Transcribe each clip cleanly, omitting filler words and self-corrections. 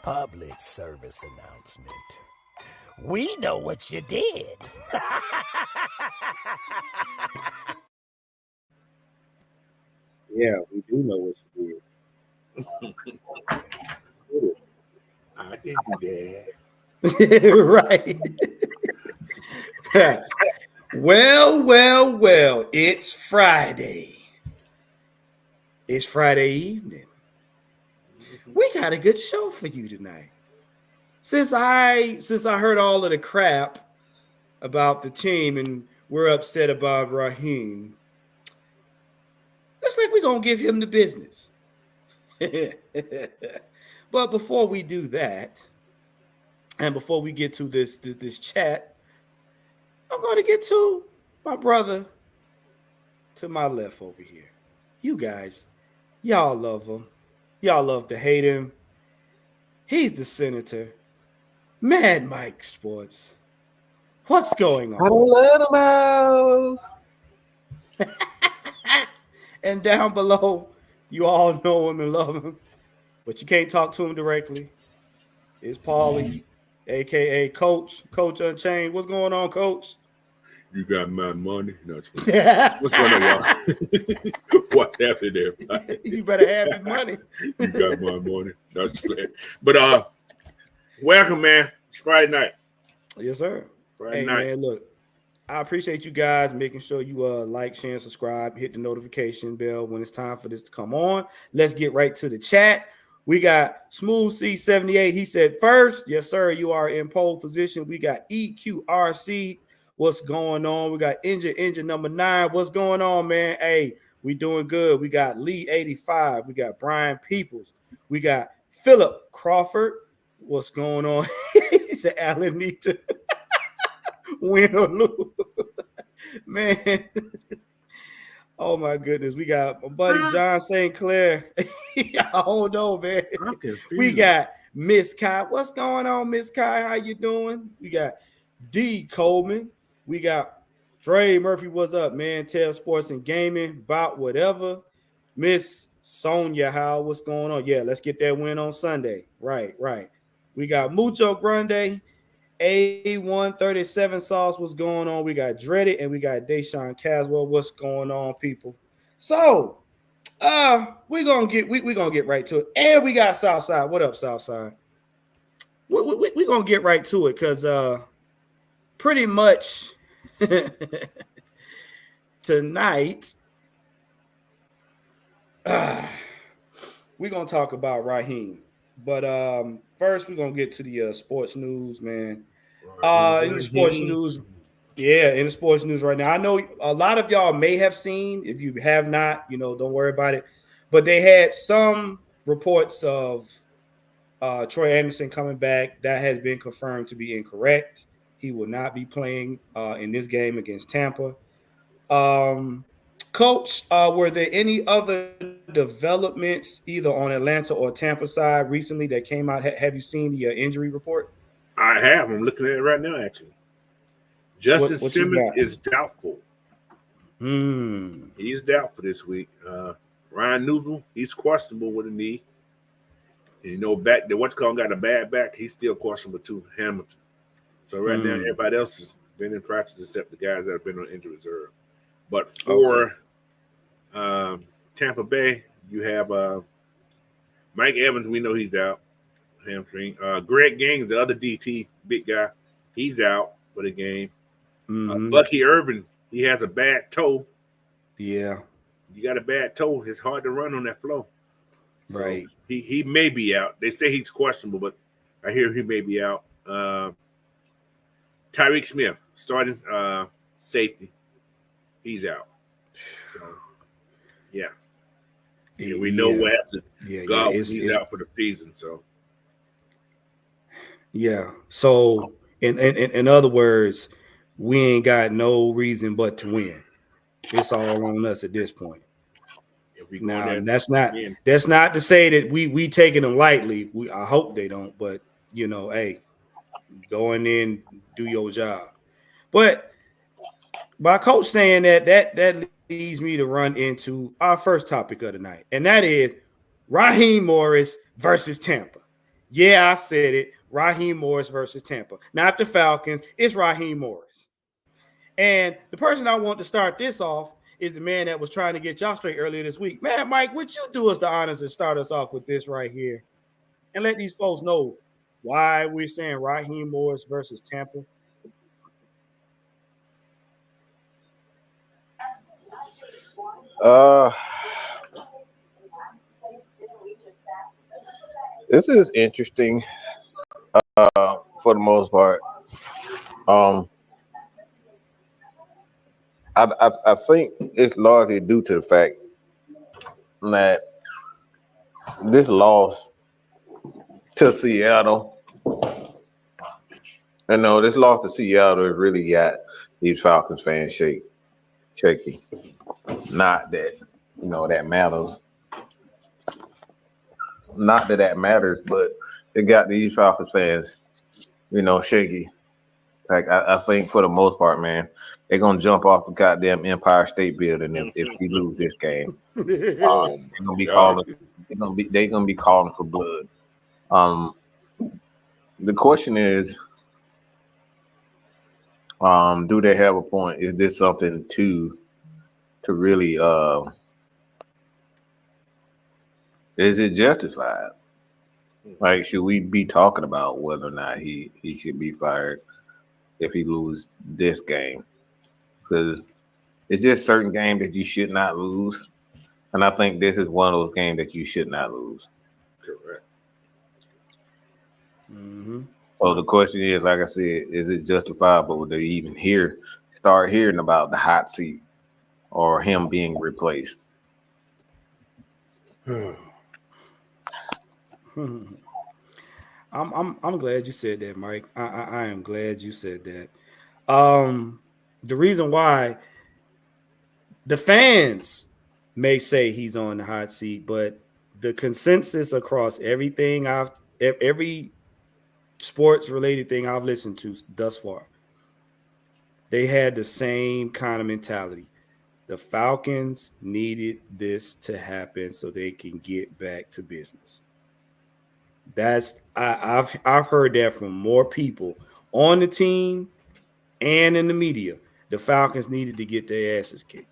Public service announcement. We know what you did. Yeah, we do know what you did. I didn't do that. Right. Well, it's Friday. It's Friday evening. We got a good show for you tonight. Since I heard all of the crap about the team and we're upset about Raheem, looks like we're gonna give him the business. But before we do that, and before we get to this chat, I'm gonna get to my brother to my left over here. You guys, y'all love him. Y'all love to hate him. He's the senator. Mad Mike Sports. What's going on? I don't let him out. And down below, you all know him and love him, but you can't talk to him directly. It's Paulie, aka Coach Unchained. What's going on, Coach? You got my money? No, what's going on, y'all? What's happening there? You better have his money. You got my money. That's fair. But welcome, man. It's Friday night. Yes, sir. Friday night. Man, look, I appreciate you guys making sure you like, share, and subscribe. Hit the notification bell when it's time for this to come on. Let's get right to the chat. We got Smooth C78. He said first, yes, sir. You are in pole position. We got EQRC. What's going on? We got engine number 9. What's going on, man? Hey, we doing good. We got Lee 85. We got Brian Peoples. We got Philip Crawford. What's going on? He said Allen need to win or lose. Man. Oh my goodness. We got my buddy John St. Clair. I don't know, man. We got Miss Kai. What's going on, Miss Kai? How you doing? We got D Coleman. We got Dre Murphy. What's up, man? Tell Sports and Gaming about whatever. Miss Sonia Howe. What's going on? Yeah, let's get that win on Sunday. Right. We got Mucho Grande. A137 Sauce. What's going on? We got Dreaded and we got Deshaun Caswell. What's going on, people? So we're gonna get right to it. And we got Southside. What up, Southside? We're gonna get right to it because pretty much tonight we're gonna talk about Raheem. But first we're gonna get to the sports news, man. In the sports news, in the sports news right now. I know a lot of y'all may have seen. If you have not, don't worry about it. But they had some reports of Troy Anderson coming back. That has been confirmed to be incorrect. He will not be playing in this game against Tampa. Coach, were there any other developments either on Atlanta or Tampa side recently that came out? Have you seen the injury report? I have. I'm looking at it right now, actually. Justin Simmons is doubtful. He's doubtful this week. Ryan Newell, he's questionable with a knee. And back the what's called got a bad back. He's still questionable too, Hamilton. So right now, everybody else has been in practice except the guys that have been on injury reserve. But for Tampa Bay, you have Mike Evans. We know he's out, hamstring. Greg Gaines, the other DT, big guy, he's out for the game. Bucky Irvin, he has a bad toe. Yeah. You got a bad toe. It's hard to run on that floor. Right. So he may be out. They say he's questionable, but I hear he may be out. Tyreek Smith, starting safety, he's out. So, yeah. We know what happened. He's out for the season. So, yeah. So, in other words, we ain't got no reason but to win. It's all on us at this point. Now, that's not to say that we taking them lightly. I hope they don't, but hey, go in there and do your job. But by coach saying that leads me to run into our first topic of the night, and that is Raheem Morris versus Tampa. Yeah, I said it. Raheem Morris versus Tampa. Not the Falcons. It's Raheem Morris. And the person I want to start this off is the man that was trying to get y'all straight earlier this week. Man, Mike, would you do us the honors and start us off with this right here? And let these folks know why we're saying Raheem Morris versus Tampa. This is interesting for the most part. I think it's largely due to the fact that this loss to Seattle, this loss to Seattle has really got these Falcons fans shaky. Not that, that matters. Not that matters, but it got these Falcons fans, shaky. Like, I think for the most part, man, they're gonna jump off the goddamn Empire State Building if we lose this game. They're gonna be calling. They're gonna be calling for blood. The question is, do they have a point? Is this something to really? Is it justified? Like, should we be talking about whether or not he should be fired if he loses this game? Because it's just certain games that you should not lose, and I think this is one of those games that you should not lose. Correct. Mm-hmm. So the question is, like I said, is it justifiable to even start hearing about the hot seat or him being replaced? I'm glad you said that, Mike. I am glad you said that. The reason why the fans may say he's on the hot seat, but the consensus across every sports related thing I've listened to thus far, they had the same kind of mentality. The Falcons needed this to happen so they can get back to business. I've heard that from more people on the team and in the media. The Falcons needed to get their asses kicked.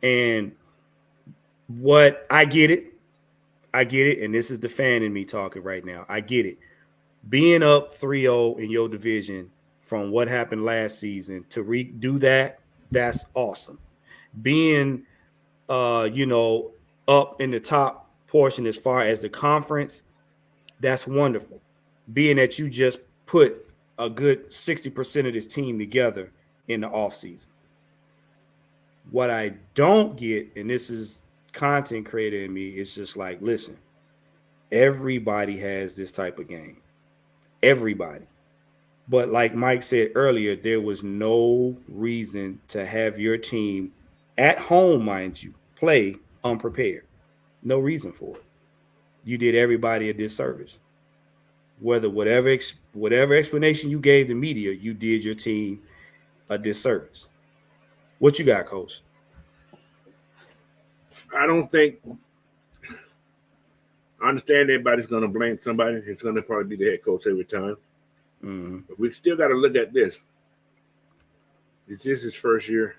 And what I get it, and this is the fan in me talking right now. I get it. Being up 3-0 in your division from what happened last season to redo that, that's awesome. Being up in the top portion as far as the conference, that's wonderful. Being that you just put a good 60% of this team together in the offseason. What I don't get, and this is content creator in me, it's just like, listen, everybody has this type of game. Everybody. But like Mike said earlier, there was no reason to have your team at home, mind you, play unprepared. No reason for it. You did everybody a disservice. Whatever explanation you gave the media, you did your team a disservice. What you got, Coach? I don't think. I understand everybody's going to blame somebody. It's going to probably be the head coach every time. Mm-hmm. But we still got to look at this. This is his first year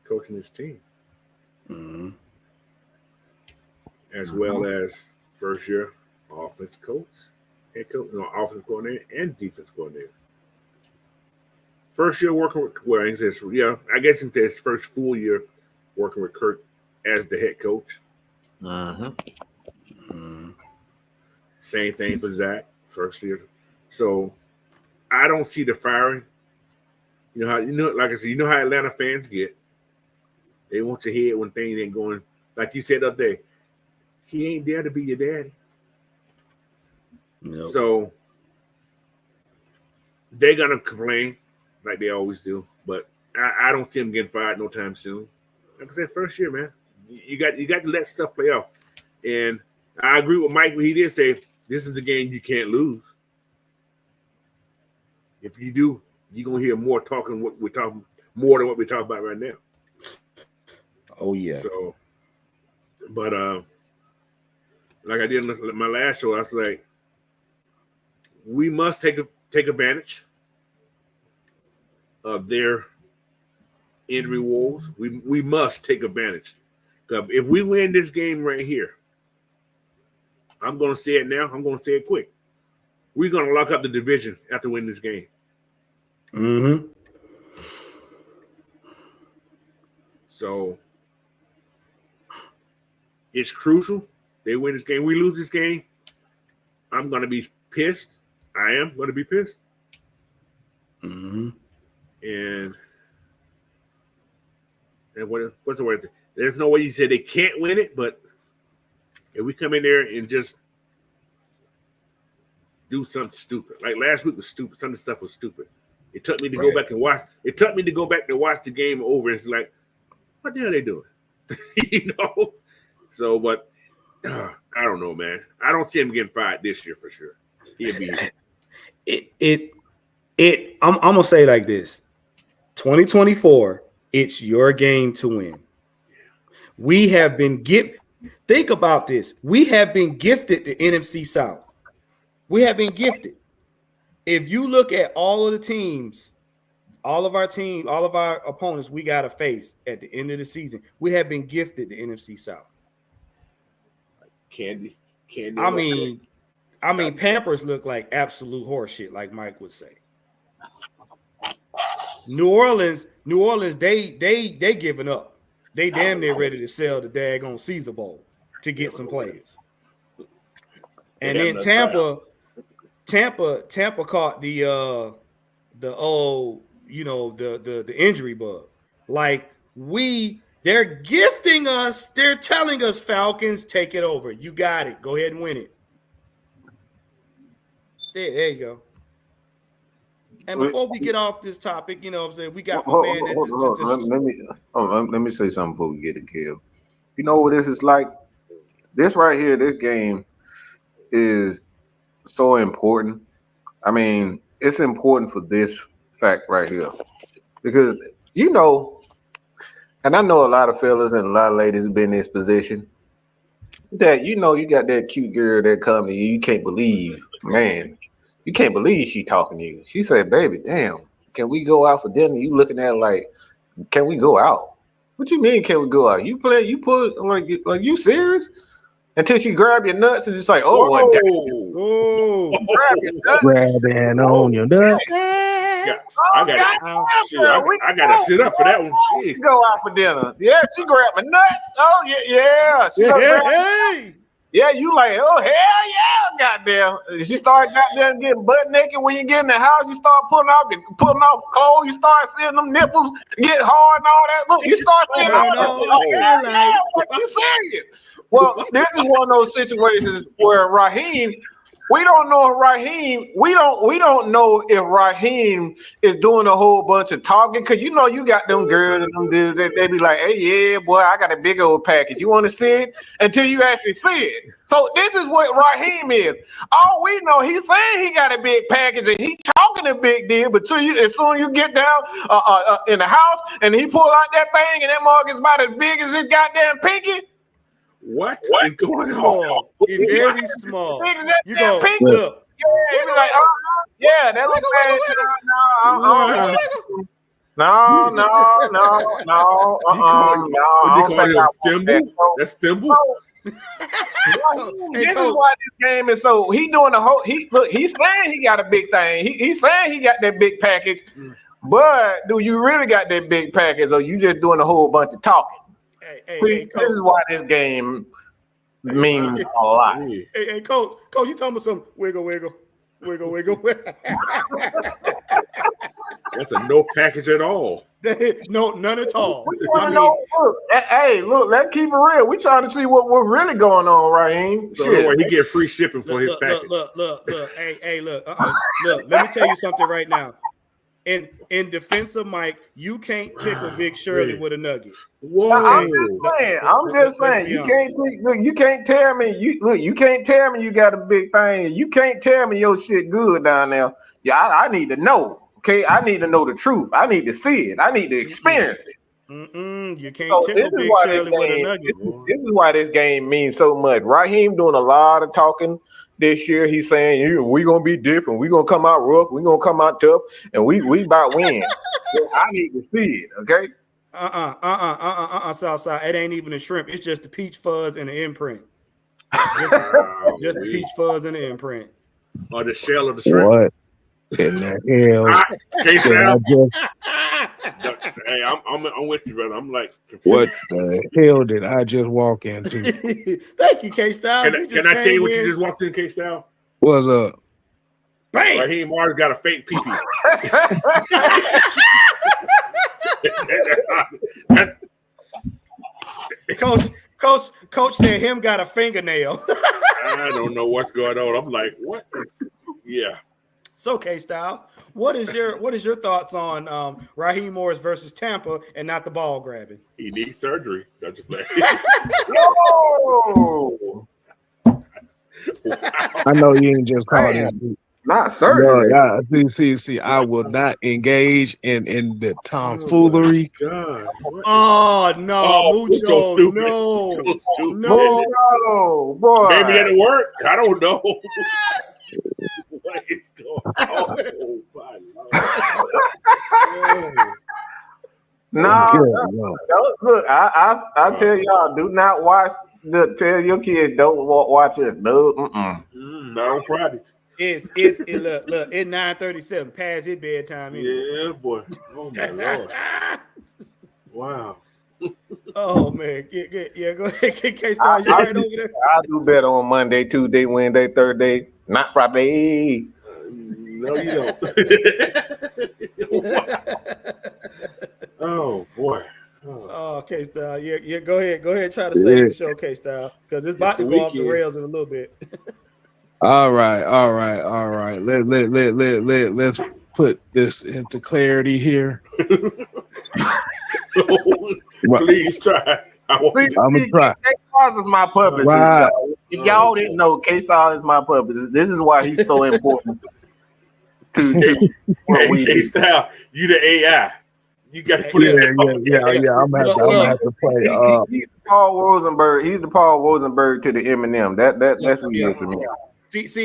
coaching his team. Mm-hmm. As well as first year offense coach, head coach, offense coordinator and defense coordinator. First year working with, I guess it's his first full year working with Kirk as the head coach. Same thing for Zach, first year. So I don't see the firing. Like I said, how Atlanta fans get. They want your head when things ain't going, like you said up there. He ain't there to be your daddy. Nope. So they're gonna complain like they always do, but I don't see him getting fired no time soon. Like I said, first year, man, you got to let stuff play out. And I agree with Mike when he did say this is the game you can't lose. If you do, you're gonna hear more talking what we're talking more than what we're talking about right now. Oh yeah. So, but like I did in my last show, I was like, we must take advantage of their injury woes. We must take advantage. If we win this game right here, I'm going to say it now. I'm going to say it quick. We're going to lock up the division after winning this game. Mm-hmm. So it's crucial. They win this game. We lose this game, I'm going to be pissed. I am going to be pissed. Mm-hmm. And what's the word? There's no way you said they can't win it, but if we come in there and just do something stupid, like last week was stupid. Some of the stuff was stupid. It took me to go back and watch. It took me to go back to watch the game over. It's like, what the hell are they doing? You know. So, but I don't know, man. I don't see him getting fired this year for sure. He'll be. I'm gonna say it like this: 2024. It's your game to win. We have been think about this. We have been gifted the NFC South. We have been gifted. If you look at all of the teams, all of our opponents we got to face at the end of the season, we have been gifted the NFC South. Candy. I mean, Pampers look like absolute horseshit, like Mike would say. New Orleans, they giving up. They damn near ready to sell the daggone Caesar Bowl to get some players. And then Tampa caught the injury bug. Like they're gifting us. They're telling us, Falcons, take it over. You got it. Go ahead and win it. There you go. And before we get off this topic, you know what I'm saying, we got let me say something before we get to Kill. You know what this is like? This right here, this game is so important. I mean, it's important for this fact right here. Because, you know, and I know a lot of fellas and a lot of ladies have been in this position that, you know, you got that cute girl that come to you can't believe, man. You can't believe she talking to you. She said, baby, damn, can we go out for dinner? You looking at her like, can we go out? What you mean, can we go out? You like you serious? Until she grab your nuts and just like, oh, what? Grab your nuts. Grabbing on your nuts. I gotta sit up for that one. She go out for dinner. Yeah, she grabbed my nuts. Oh, yeah. Yeah, you like, oh, hell yeah, goddamn. She started goddamn getting butt naked when you get in the house. You start putting off clothes. You start seeing them nipples get hard and all that. Look, you start seeing all that. What you serious? Well, this is one of those situations where Raheem, we don't know if Raheem is doing a whole bunch of talking, because you know you got them girls and them dudes that they be like, hey, yeah, boy, I got a big old package. You want to see it? Until you actually see it. So this is what Raheem is. All we know, he's saying he got a big package and he talking a big deal, but as soon as you get down in the house and he pull out that thing and that mug is about as big as his goddamn pinky. What is going on? It's very small. You go, look. Yeah, he be like, yeah, that looks bad. No. That's Thimble. This is why this game is so. He doing the whole. He's saying he got a big thing. He's saying he got that big package, but do you really got that big package, or you just doing a whole bunch of talking? This is why this game means a lot. Hey, coach, you talking about some wiggle. That's a no package at all. No, none at all. Look, let's keep it real. We trying to see what's really going on, Raheem. So he get free shipping for his package. Look. Look, let me tell you something right now. In defense of Mike, you can't tickle Big Shirley with a nugget. Whoa! I'm just saying. You can't tell me. You can't tell me you got a big thing. You can't tell me your shit good down there. Yeah, I need to know. Okay, I need to know the truth. I need to see it. I need to experience it. You can't So tickle Big Shirley with a nugget. this is why this game means so much. Raheem doing a lot of talking this year. He's saying, "We gonna be different. We gonna come out rough. We gonna come out tough, and we about win." Well, I need to see it. Okay. Southside. It ain't even a shrimp. It's just the peach fuzz and the imprint. Just the peach fuzz and the imprint. Or the shell of the shrimp. What in the hell? Hey, I'm with you, brother. I'm like, What the hell did I just walk into? Thank you, K-Style. Can I tell you what you just walked in, K-Style? What's up? Bang! Raheem Mars got a fake pee-pee. Coach said him got a fingernail. I don't know what's going on. I'm like, what? Yeah. So, K-Styles, what is your thoughts on Raheem Morris versus Tampa and not the ball grabbing? He needs surgery. That's just like, No, I know you ain't just called this. not surgery. No, see, I will not engage in the tomfoolery. God. What? Oh no, Oh, Mucho, stupid. no, So stupid. no. Boy. Maybe that'll work. I don't know. What is going on? Oh, my Lord. No, look, I tell y'all, do not watch. Tell your kids don't watch it. No, Not on Fridays. Look, it's 9:37, past his bedtime. Yeah, boy. Oh my Lord. Wow. Oh man, yeah, go ahead, K-Styles, you right over there. I do better on Monday, Tuesday, Wednesday, Thursday, not Friday. No, you don't. Oh boy. Oh, K-Style, yeah, go ahead, try to save the show, K-Style, because it's about to go off the rails in a little bit. All right. Let's put this into clarity here. Please try. I'm gonna try. K-Style is my puppet. Right. If y'all didn't know, K-Style is my puppet. This is why he's so important. Hey, K-Style, you the AI. You got to put it. Yeah. I'm gonna have to play. He's Paul Rosenberg. He's the Paul Rosenberg to the Eminem. That's what he is to me.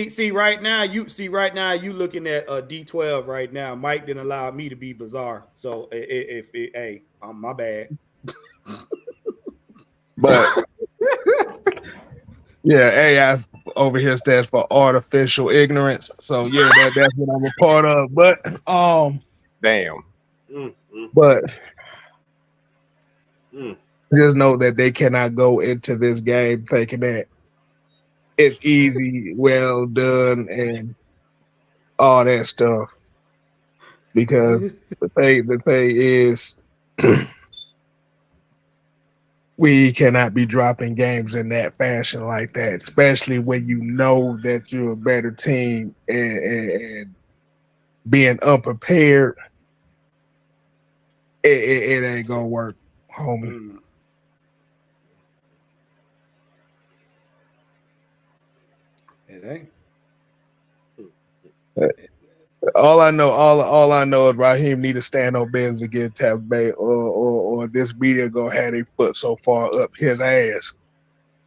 See right now you looking at D12 right now. Mike didn't allow me to be bizarre, so hey, my bad. But yeah, AI over here stands for artificial ignorance. So yeah, that's what I'm a part of. But Damn. But just know that they cannot go into this game thinking that it's easy, well done, and all that stuff. Because the thing is, we cannot be dropping games in that fashion like that, especially when you know that you're a better team and being unprepared. It ain't gonna work, homie. It ain't. All I know is Raheem need to stand on business against Tampa Bay, or this media gonna have their foot so far up his ass.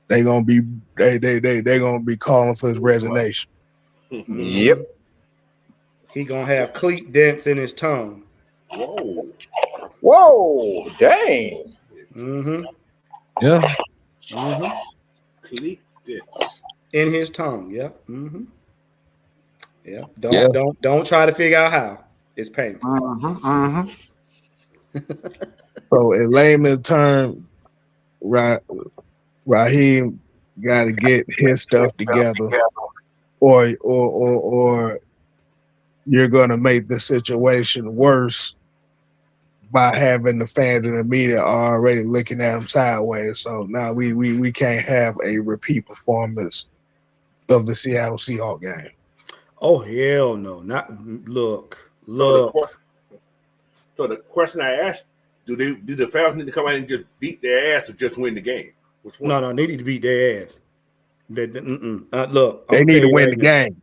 They gonna be gonna be calling for his resignation. Yep. He gonna have cleat dents in his tongue. Whoa, dang. Yeah. Cleat dents in his tongue. Yep. Yeah. Don't try to figure out how. It's painful. So in layman's terms, Raheem got to get his stuff together, or you're gonna make the situation worse by having the fans and the media already looking at him sideways. So now we can't have a repeat performance of the Seattle Seahawks game. Oh hell no! Not look. So the question I asked: do the Falcons need to come out and just beat their ass or just win the game? Which one? No, they need to beat their ass. Look, they need to win the game.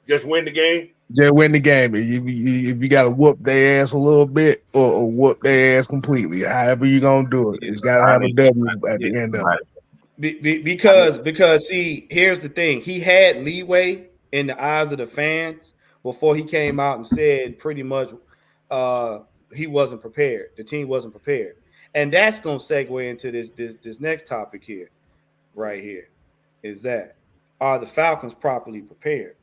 Just win the game. Just win the game. If you got to whoop their ass a little bit or whoop their ass completely, however you gonna do it, it's got to have a W at the end of it. Because see, here's the thing: he had leeway in the eyes of the fans before he came out and said pretty much he wasn't prepared. The team wasn't prepared, and that's gonna segue into this next topic here, right here, is that are the Falcons properly prepared?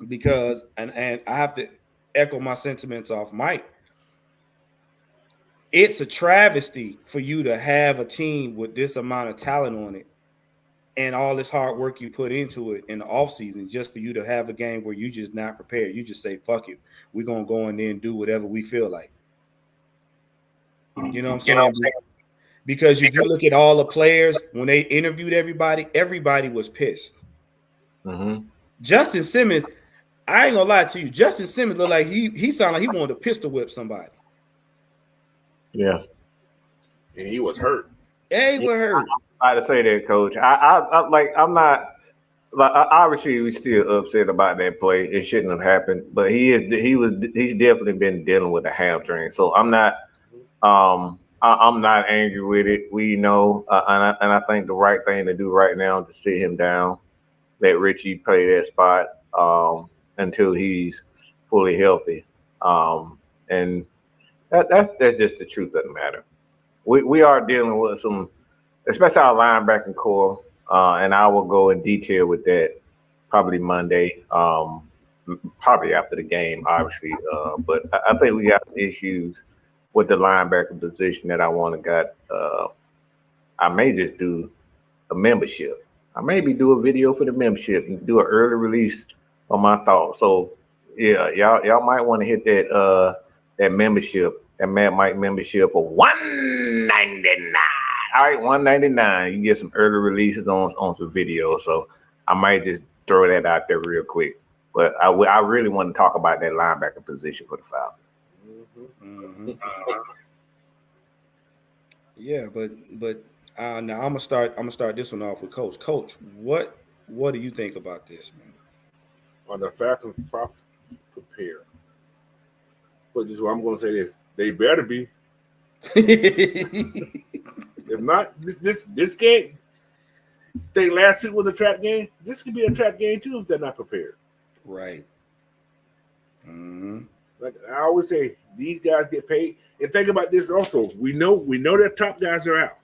Because and I have to echo my sentiments off Mike. It's a travesty for you to have a team with this amount of talent on it and all this hard work you put into it in the offseason just for you to have a game where you just not prepared. You just say, fuck it. We're going to go in there and do whatever we feel like. You know what I'm saying? Because if you look at all the players, when they interviewed everybody was pissed. Mm-hmm. Justin Simmons, I ain't gonna lie to you. Justin Simmons looked like he sounded like he wanted to pistol whip somebody. Yeah. And he was hurt. Yeah, he was hurt. I had to say that, Coach. I'm not like obviously we still upset about that play. It shouldn't have happened, but he's definitely been dealing with a hamstring. So I'm not angry with it. We know, and I think the right thing to do right now is to sit him down, let Richie play that spot until he's fully healthy. And that's just the truth of the matter. We are dealing with some, especially our linebacking core, and I will go in detail with that probably Monday, probably after the game, obviously. But I think we got some issues with the linebacker position that I want to got. I may just do a membership. I maybe do a video for the membership and do an early release on my thoughts. So yeah, y'all might want to hit that membership, that Mad Mike membership for $199. All right, $199. You can get some early releases on some videos. So I might just throw that out there real quick. But I really want to talk about that linebacker position for the Falcons. Mm-hmm. Yeah, but now I'm gonna start this one off with Coach. Coach, what do you think about this, man? On the Falcons properly prepared. But this is what I'm gonna say this. They better be. If not, this game, I think last week was a trap game. This could be a trap game too if they're not prepared. Right. Mm-hmm. Like I always say, these guys get paid. And think about this also. We know their top guys are out.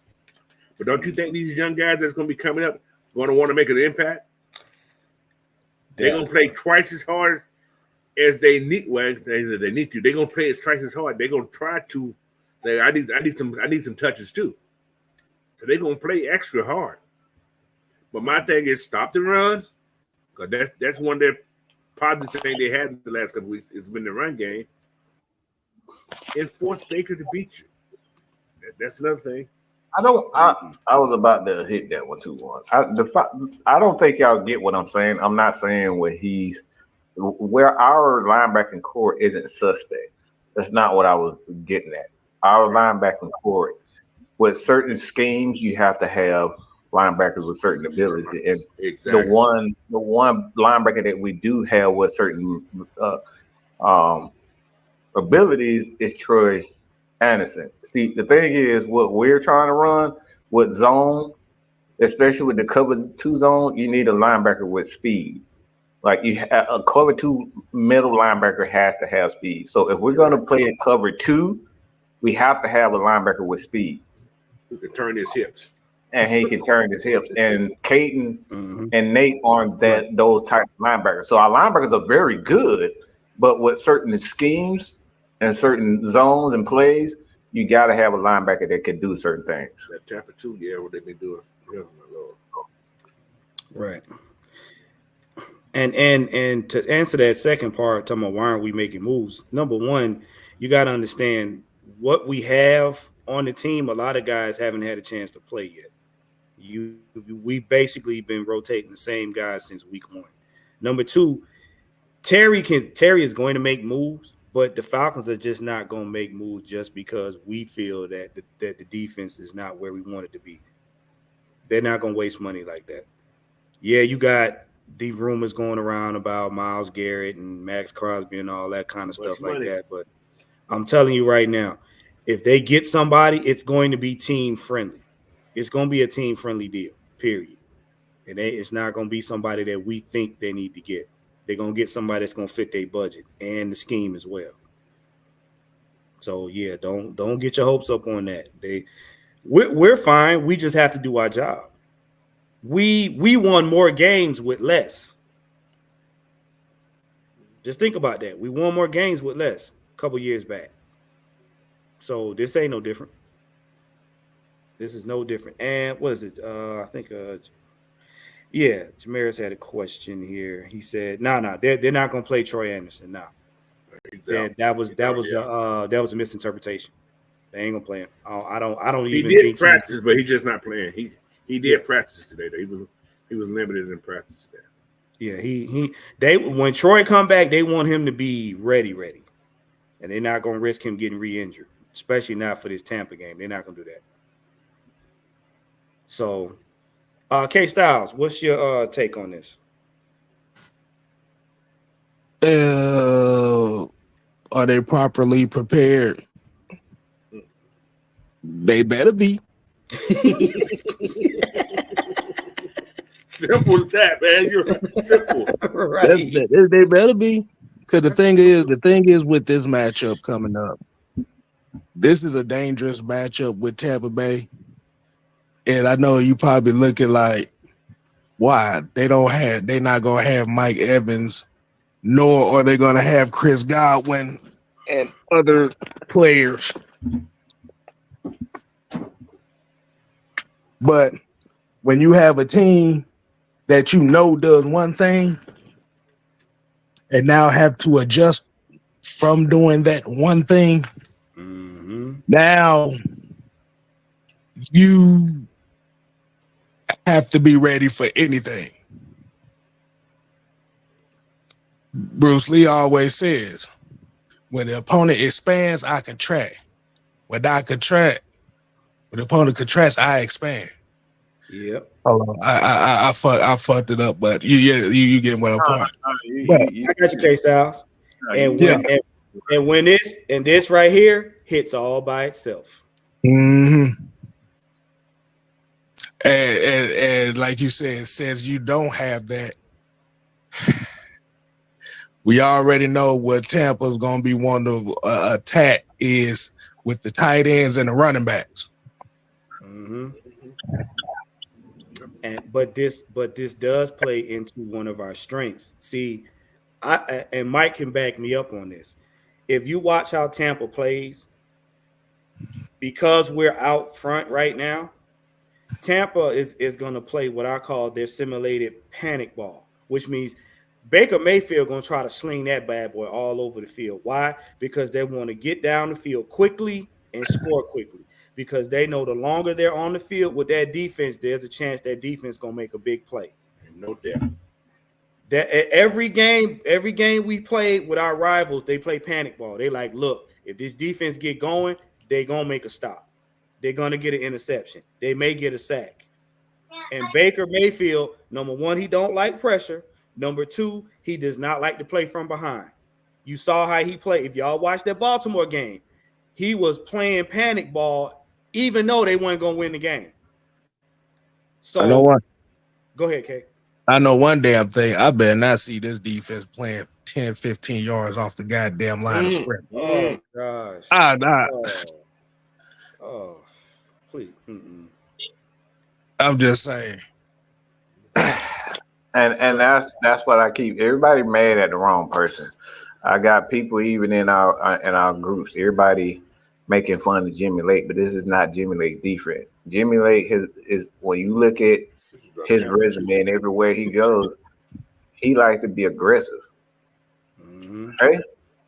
But don't you think these young guys that's going to be coming up going to want to make an impact? They're going to play twice as hard as they need. Well, they need to. They're going to play twice as hard. They're going to try to say, I need some touches too. So they're going to play extra hard. But my thing is stop the run, because that's one of their positive thing they had in the last couple of weeks has been the run game, and force Baker to beat you. That's another thing. I was about to hit that one too. I don't think y'all get what I'm saying. I'm not saying where our linebacking core isn't suspect. That's not what I was getting at. Our linebacking core, with certain schemes, you have to have linebackers with certain abilities. And exactly. the one linebacker that we do have with certain abilities is Troy Anderson. See, the thing is, what we're trying to run with zone, especially with the cover 2 zone, you need a linebacker with speed. Like a cover 2 middle linebacker has to have speed. So if we're going to play a cover 2, we have to have a linebacker with speed. Who can turn his hips. And he can turn his hips. And Caden and Nate aren't those type of linebackers. So our linebackers are very good, but with certain schemes and certain zones and plays, you got to have a linebacker that can do certain things. That Tampa 2, yeah, what they've been doing. Yeah, my Lord. Right. And to answer that second part, talking about why aren't we making moves? Number one, you got to understand what we have on the team. A lot of guys haven't had a chance to play yet. We've basically been rotating the same guys since week 1. Number two, Terry is going to make moves, but the Falcons are just not going to make moves just because we feel that the defense is not where we want it to be. They're not going to waste money like that. Yeah, you got the rumors going around about Myles Garrett and Max Crosby and all that kind of stuff like that. But I'm telling you right now, if they get somebody, it's going to be team friendly. It's going to be a team friendly deal, period. And it's not going to be somebody that we think they need to get. They're going to get somebody that's going to fit their budget and the scheme as well. So, yeah, don't get your hopes up on that. We're fine. We just have to do our job. We won more games with less. Just think about that. We won more games with less a couple years back. So this ain't no different. This is no different. And what is it? I think Jamaris had a question here. He said, no, they're not gonna play Troy Anderson now. That was a misinterpretation. They ain't gonna play him. I don't even think practice, but he's just not playing. He did practice today though. He was limited in practice today. Yeah, when Troy come back, they want him to be ready. And they're not gonna risk him getting re-injured, especially not for this Tampa game. They're not gonna do that. So K Styles, what's your take on this? Are they properly prepared? They better be. Simple as that, man. You're simple. Right. They better be. Because the thing is with this matchup coming up, this is a dangerous matchup with Tampa Bay. And I know you probably looking like, why? They're not gonna have Mike Evans, nor are they gonna have Chris Godwin and other players. But when you have a team that you know does one thing and now have to adjust from doing that one thing, now you have to be ready for anything. Bruce Lee always says, when the opponent expands, I contract. When the opponent contracts, I expand. Yep. Hold on. I fucked it up, but you get what I'm pointing. I got you, K Styles. And when this right here hits all by itself. Mm-hmm. And like you said, since you don't have that, we already know what Tampa's going to be wanting to attack is with the tight ends and the running backs. Mm-hmm. But this does play into one of our strengths. See, and Mike can back me up on this. If you watch how Tampa plays, because we're out front right now, Tampa is going to play what I call their simulated panic ball, which means Baker Mayfield going to try to sling that bad boy all over the field. Why? Because they want to get down the field quickly and score quickly. Because they know the longer they're on the field with that defense, there's a chance that defense going to make a big play. No doubt. That every game we played with our rivals, they play panic ball. They like, look, if this defense get going, they going to make a stop. They're going to get an interception. They may get a sack. And Baker Mayfield, number one, he don't like pressure. Number two, he does not like to play from behind. You saw how he played. If y'all watched that Baltimore game, he was playing panic ball even though they weren't going to win the game. So I know what. Go ahead, Kay. I know one damn thing. I better not see this defense playing 10, 15 yards off the goddamn line of scrimmage. Oh, gosh. Oh, please. I'm just saying. And that's what I keep. Everybody mad at the wrong person. I got people even in our groups. Everybody making fun of Jimmy Lake, but this is not Jimmy Lake's defense. Jimmy Lake is when you look at his resume and everywhere he goes, he likes to be aggressive. Okay,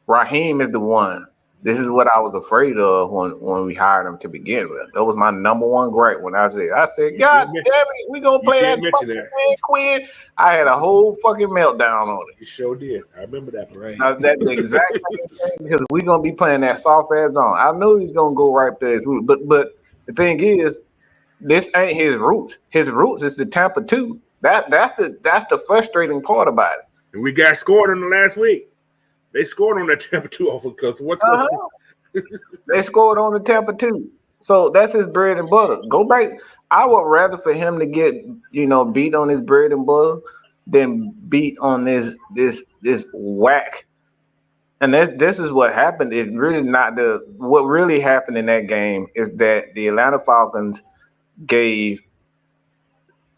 Raheem is the one. This is what I was afraid of when we hired him to begin with. That was my number one gripe when I said, God damn it, we gonna play that fucking Quinn. I had a whole fucking meltdown on it. You sure did. I remember that. Right. That's the exact same thing because we gonna be playing that soft ass zone. I knew he's gonna go right there, but the thing is, this ain't his roots. His roots is the Tampa 2. That's the frustrating part about it. And we got scored in the last week. They scored on that Tampa 2 off because what's going on? They scored on the Tampa 2. So that's his bread and butter. Go back. I would rather for him to get, beat on his bread and butter than beat on this whack. And this is what happened. It's really not what really happened in that game is that the Atlanta Falcons gave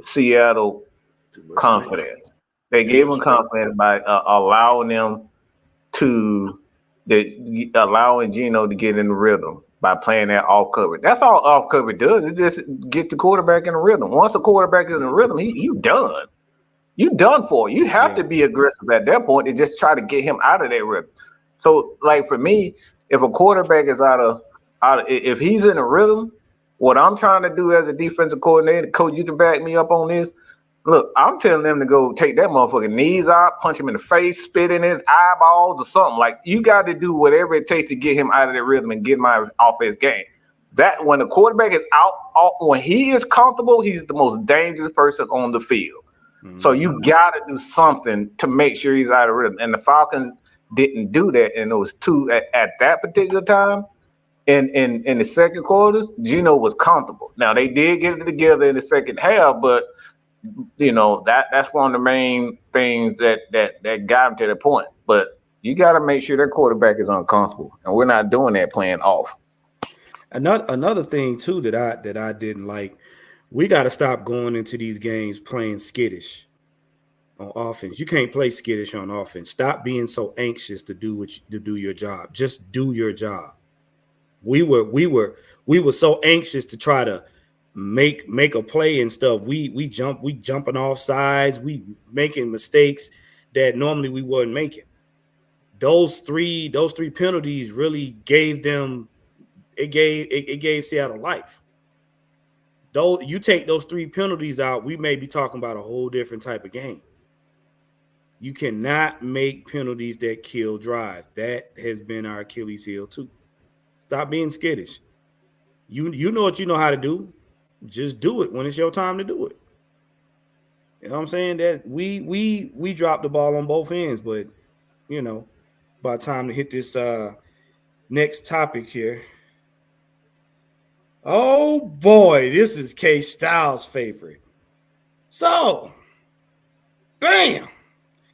Seattle confidence. They gave them confidence by allowing Geno to get in the rhythm by playing that off coverage. That's all off coverage does. It just get the quarterback in the rhythm. Once the quarterback is in the rhythm, you done. You done for. You have to be aggressive at that point and just try to get him out of that rhythm. So, like for me, if a quarterback is if he's in a rhythm, what I'm trying to do as a defensive coordinator, coach, you can back me up on this. Look, I'm telling them to go take that motherfucking knees out, punch him in the face, spit in his eyeballs or something. Like, you got to do whatever it takes to get him out of that rhythm and get my offense game. That when the quarterback is out, when he is comfortable, he's the most dangerous person on the field. Mm-hmm. So you got to do something to make sure he's out of rhythm. And the Falcons didn't do that, and it was two at that particular time. In the second quarters, Geno was comfortable. Now they did get it together in the second half, but that's one of the main things that got him to the point. But you got to make sure that quarterback is uncomfortable, and we're not doing that playing off. Another thing too that I didn't like, we got to stop going into these games playing skittish on offense. You can't play skittish on offense. Stop being so anxious to do your job. Just do your job. We were so anxious to try to make a play and stuff. We jumping off sides. We making mistakes that normally we wouldn't making. Those three penalties really gave them. It gave Seattle life. Though you take those 3 penalties out, we may be talking about a whole different type of game. You cannot make penalties that kill drive. That has been our Achilles heel too. Stop being skittish. You know what you know how to do. Just do it when it's your time to do it. You know what I'm saying? That we dropped the ball on both ends, but by the time to hit this next topic here. Oh boy, this is K Styles' favorite. So, bam.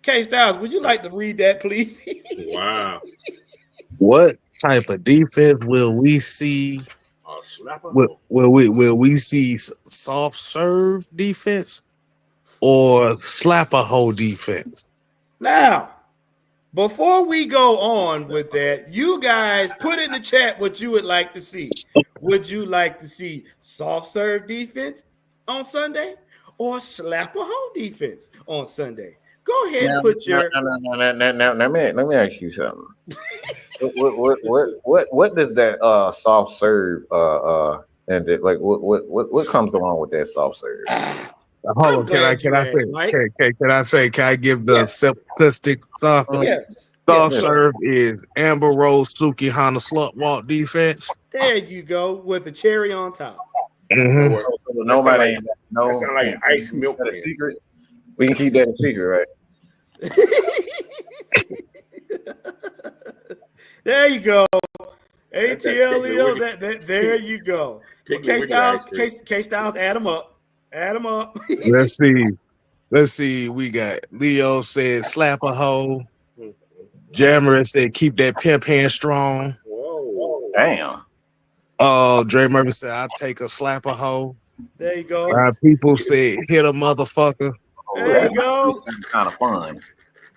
K Styles, would you like to read that, please? Wow. What type of defense will we see? Will we see soft serve defense or slap a hole defense? Now, before we go on with that, you guys put in the chat what you would like to see. Would you like to see soft serve defense on Sunday or slap a hole defense on Sunday? Go ahead and put your. Let me ask you something. What does that soft serve and like what comes along with that soft serve? Hold on, can I give the simplistic stuff? Yes. Soft serve is Amber Rose, Suki Hana slut walk defense. There you go with the cherry on top. Mm-hmm. So nobody that sounds like ice milk. That a secret. We can keep that a secret, right? There you go. ATL, there you go. K Styles, add them up. Add them up. Let's see. We got Leo said slap a hoe. Jammer said keep that pimp hand strong. Whoa. Damn. Dre Murphy said I'll take a slap a hoe. There you go. People said hit a motherfucker. There you go. Kind of fun.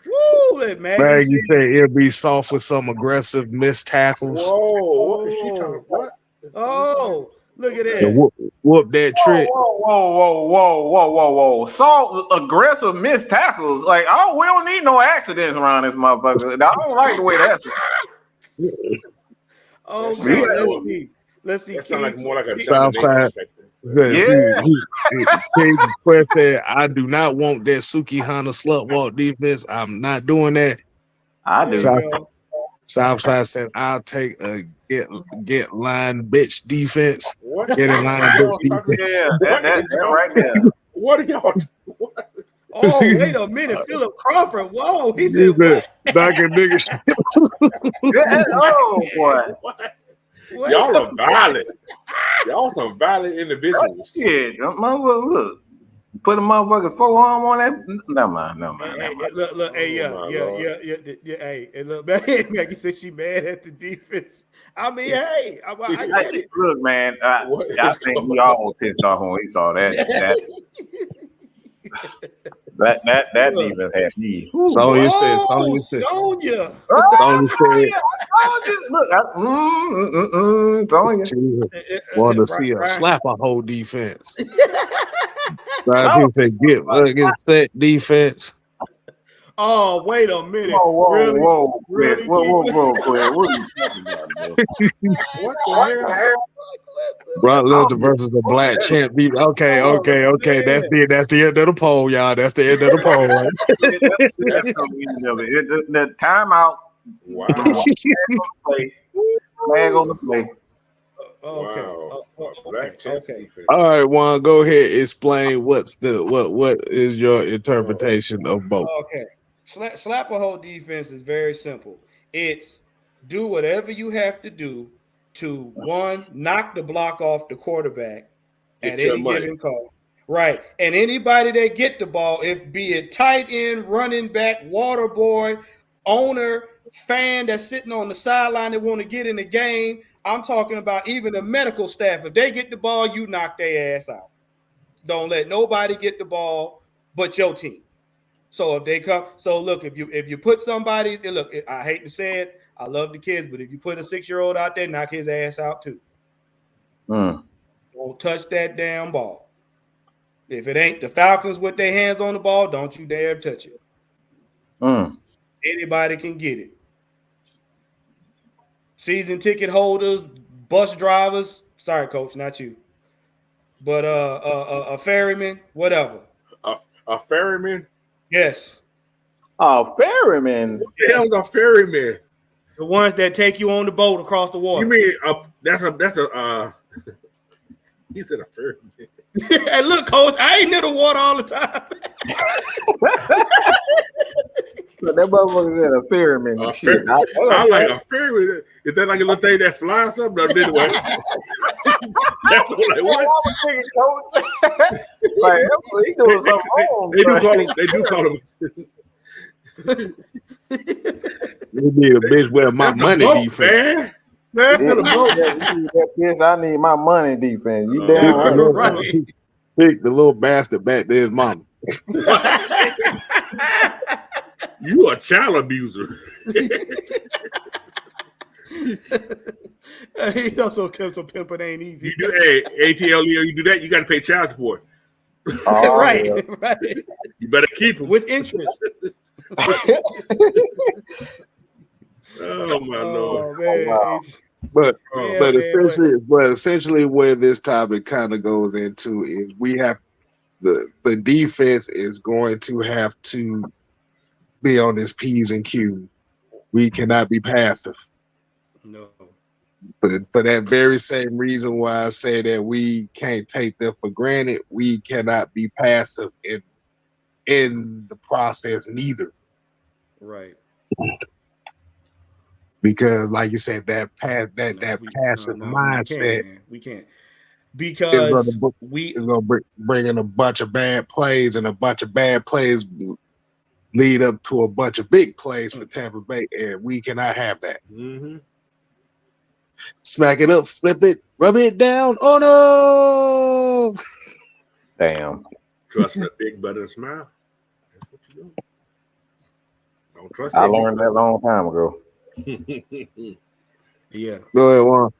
Woo, that Maggie said it'll be soft with some aggressive missed tackles. Whoa, what is she talking about? Oh, look at that. Whoop that trick. Whoa. So aggressive missed tackles. Like, we don't need no accidents around this motherfucker. I don't like the way that's. Okay, let's see. That sounds like more like a Southside. Yeah. Quest said, I do not want that Suki Hana slut walk defense. I'm not doing that. I do. Southside said, I'll take a get line bitch defense. What? Get in line bitch defense. Yeah, that right there. What are y'all? Oh, wait a minute, Philip Crawford. Whoa, he He said what? knocking niggas. Oh boy. Wait Y'all a are violent. Y'all some violent individuals. Yeah, motherfucker, look. Put a motherfucking forearm on that. Never mind. Hey, look, hey, Oh, my Lord. yeah, hey, look, Maggie said she mad at the defense. I mean, hey, I get it. Look, man, What I is think going we all pissed off when we saw that defense had me. Sonya said. Oh, Sonya said. Sonya. Sonya said. Look, Sonya. Want to see her slap a whole defense. Ryan said, "Get set defense." Oh, wait a minute. Whoa, Really, Chris. Whoa, Chris. What are you talking about, bro? What the hell? Brock Lesnar versus the Black Champ. Okay. That's the end of the poll, y'all. That's the end of the poll. Right? That's the end of it. The timeout. Wow. Flag on the play. Okay. Wow. Okay. Defense. All right, Juan, go ahead. Explain what is your interpretation of both. Okay. Slap a whole defense is very simple. It's do whatever you have to do to one, knock the block off the quarterback at any given call. Right. And anybody that get the ball, if be it tight end, running back, water boy, owner, fan that's sitting on the sideline that want to get in the game. I'm talking about even the medical staff. If they get the ball, you knock their ass out. Don't let nobody get the ball but your team. So if they come, so look, if you put somebody, look, I hate to say it, I love the kids, but if you put a 6-year-old out there, knock his ass out too. Don't touch that damn ball. If it ain't the Falcons with their hands on the ball, don't you dare touch it. Anybody can get it. Season ticket holders, bus drivers, sorry, coach, not you. But a ferryman, whatever. A ferryman? Yes. Oh, ferryman. What the hell's a ferryman? The ones that take you on the boat across the water. You mean that's a he said a ferryman. Hey, look, coach, I ain't near the water all the time. So that motherfucker said a ferryman. I like a ferryman. Is that like a little thing that flies something? No, anyway. That's like what? Like, he doing something wrong. They do call him. We need a bitch where my money defense. Man. That's the boat. Yes, I need my money defense. You damn right. Pick the little bastard back there, his mama. You a child abuser. He also kept some pimping ain't easy. You do, ATL, you do that, you got to pay child support. Right. You better keep them with interest. Oh my Lord! Man. Wow. But essentially, where this topic kind of goes into is we have the defense is going to have to be on his P's and Q's. We cannot be passive. No. But for that very same reason why I say that we can't take them for granted, we cannot be passive in the process neither. Right. Because, like you said, that passive mindset, we can't. Because it's going to bring in a bunch of bad plays, and a bunch of bad plays lead up to a bunch of big plays for Tampa Bay, and we cannot have that. Mm-hmm. Smack it up, flip it, rub it down. Oh no! Damn. Trust a big butter smile. That's what you do. Don't trust. I learned that a long time ago. Yeah. Go ahead, Juan.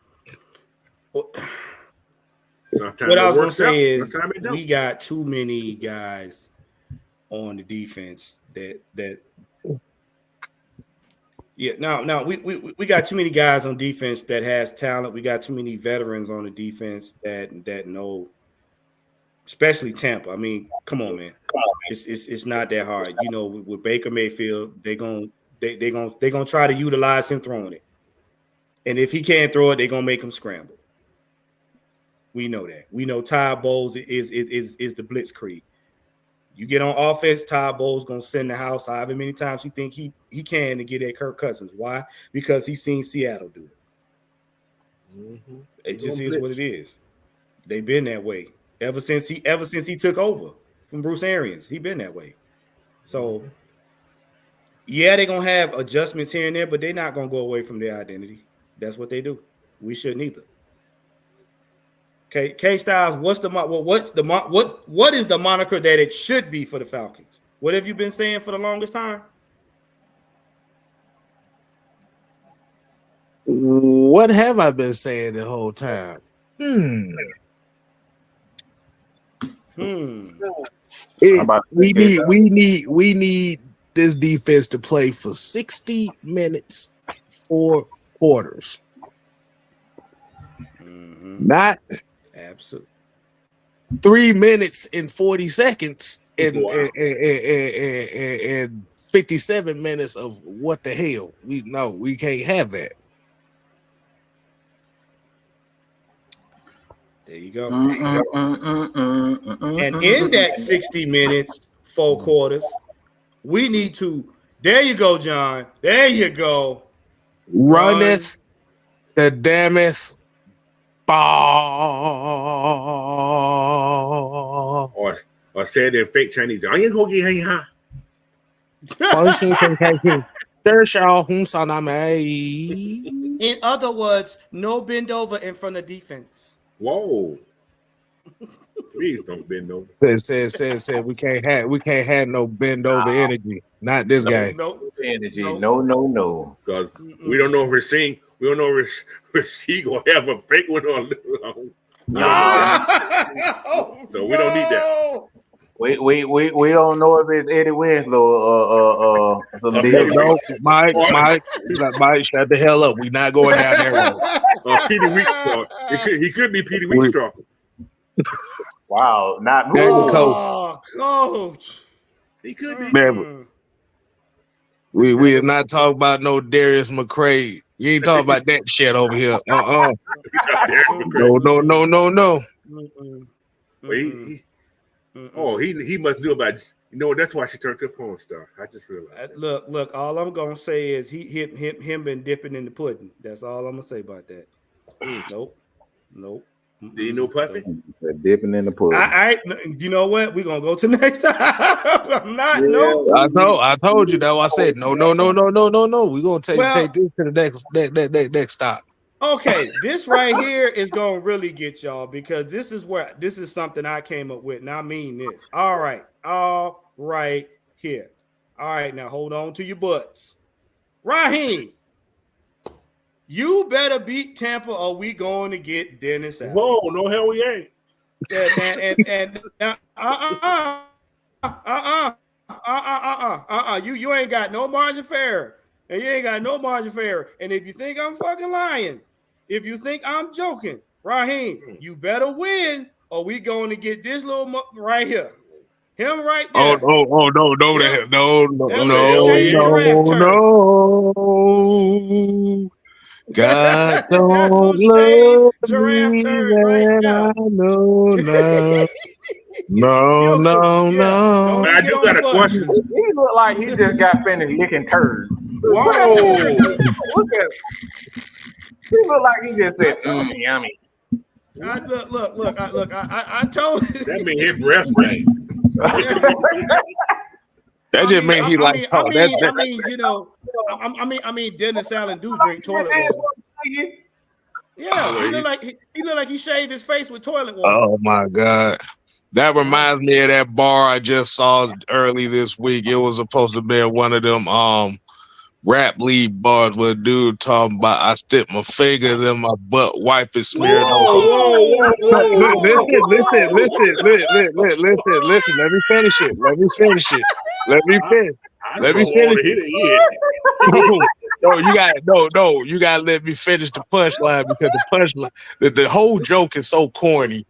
What I was going to say is we got too many guys on the defense that yeah, no, we got too many guys on defense that has talent. We got too many veterans on the defense that know, especially Tampa. I mean, come on, man. It's not that hard. You know, with Baker Mayfield, they're gonna try to utilize him throwing it. And if he can't throw it, they're gonna make him scramble. We know that. We know Ty Bowles is the blitzkrieg. You get on offense, Todd Bowles gonna send the house however many times he think he can to get at Kirk Cousins. Why? Because he's seen Seattle do it. Mm-hmm. It just is what it is. They've been that way ever since he took over from Bruce Arians. He been that way. So yeah, they're gonna have adjustments here and there, but they're not gonna go away from their identity. That's what they do. We shouldn't either. Okay, K Styles, what is the moniker that it should be for the Falcons? What have you been saying for the longest time? What have I been saying the whole time? We need this defense to play for 60 minutes, 4 quarters. Not absolutely 3 minutes and 40 seconds and 57 minutes of what the hell. We can't have that. There you go. And in that 60 minutes, 4 quarters, we need to. There you go, John. There you go. Runneth the damneth ball. Or said in fake Chinese, I ain't gonna get high. In other words, no bend over in front of defense. Whoa. Please don't bend over. Said we can't have no bend over energy. Not this guy. No energy. No. Because we don't know if Rasheem, gonna have a fake one on. So we don't need that. We don't know if it's Eddie Winslow or no, Mike, shut the hell up. We're not going down there. Petey Weekstraw. He could be Petey Weekstraw. Wow, not coach. He could be. Man, we are not talking about no Darius McCray. You ain't talking about that shit over here. No. He must do about. That's why she turned to a porn star. I just realized. Look. All I'm gonna say is him been dipping in the pudding. That's all I'm gonna say about that. Nope. Do you know Puffy? Dipping in the pudding. You know what? We're gonna go to next time. I'm not. Yeah. No. I told you that. I said no. We're gonna take this to the next stop. Okay, this right here is gonna really get y'all because this is something I came up with, and I mean this. All right here. All right, now hold on to your butts. Raheem, you better beat Tampa, or we going to get Dennis out. Whoa, no hell we ain't. You ain't got no margin for error. And you ain't got no margin for error. And if you think I'm fucking lying, if you think I'm joking, Raheem, you better win, or we going to get this little right here. Him right there. No. God don't love me that I know now. No. I do got a question. He look like he just got finished licking turds. Whoa. He look like he just said, yummy. Look. I told you. That mean his breath stank. That just means he like. I mean, Dennis Allen do drink toilet water. Yeah, he look like he shaved his face with toilet water. Oh my God. That reminds me of that bar I just saw early this week. It was supposed to be one of them rap league bars where a dude talking about I stick my fingers in my butt, wipe it, smear it over. Listen. Let me finish it. You gotta let me finish the punchline because the punchline, the whole joke is so corny.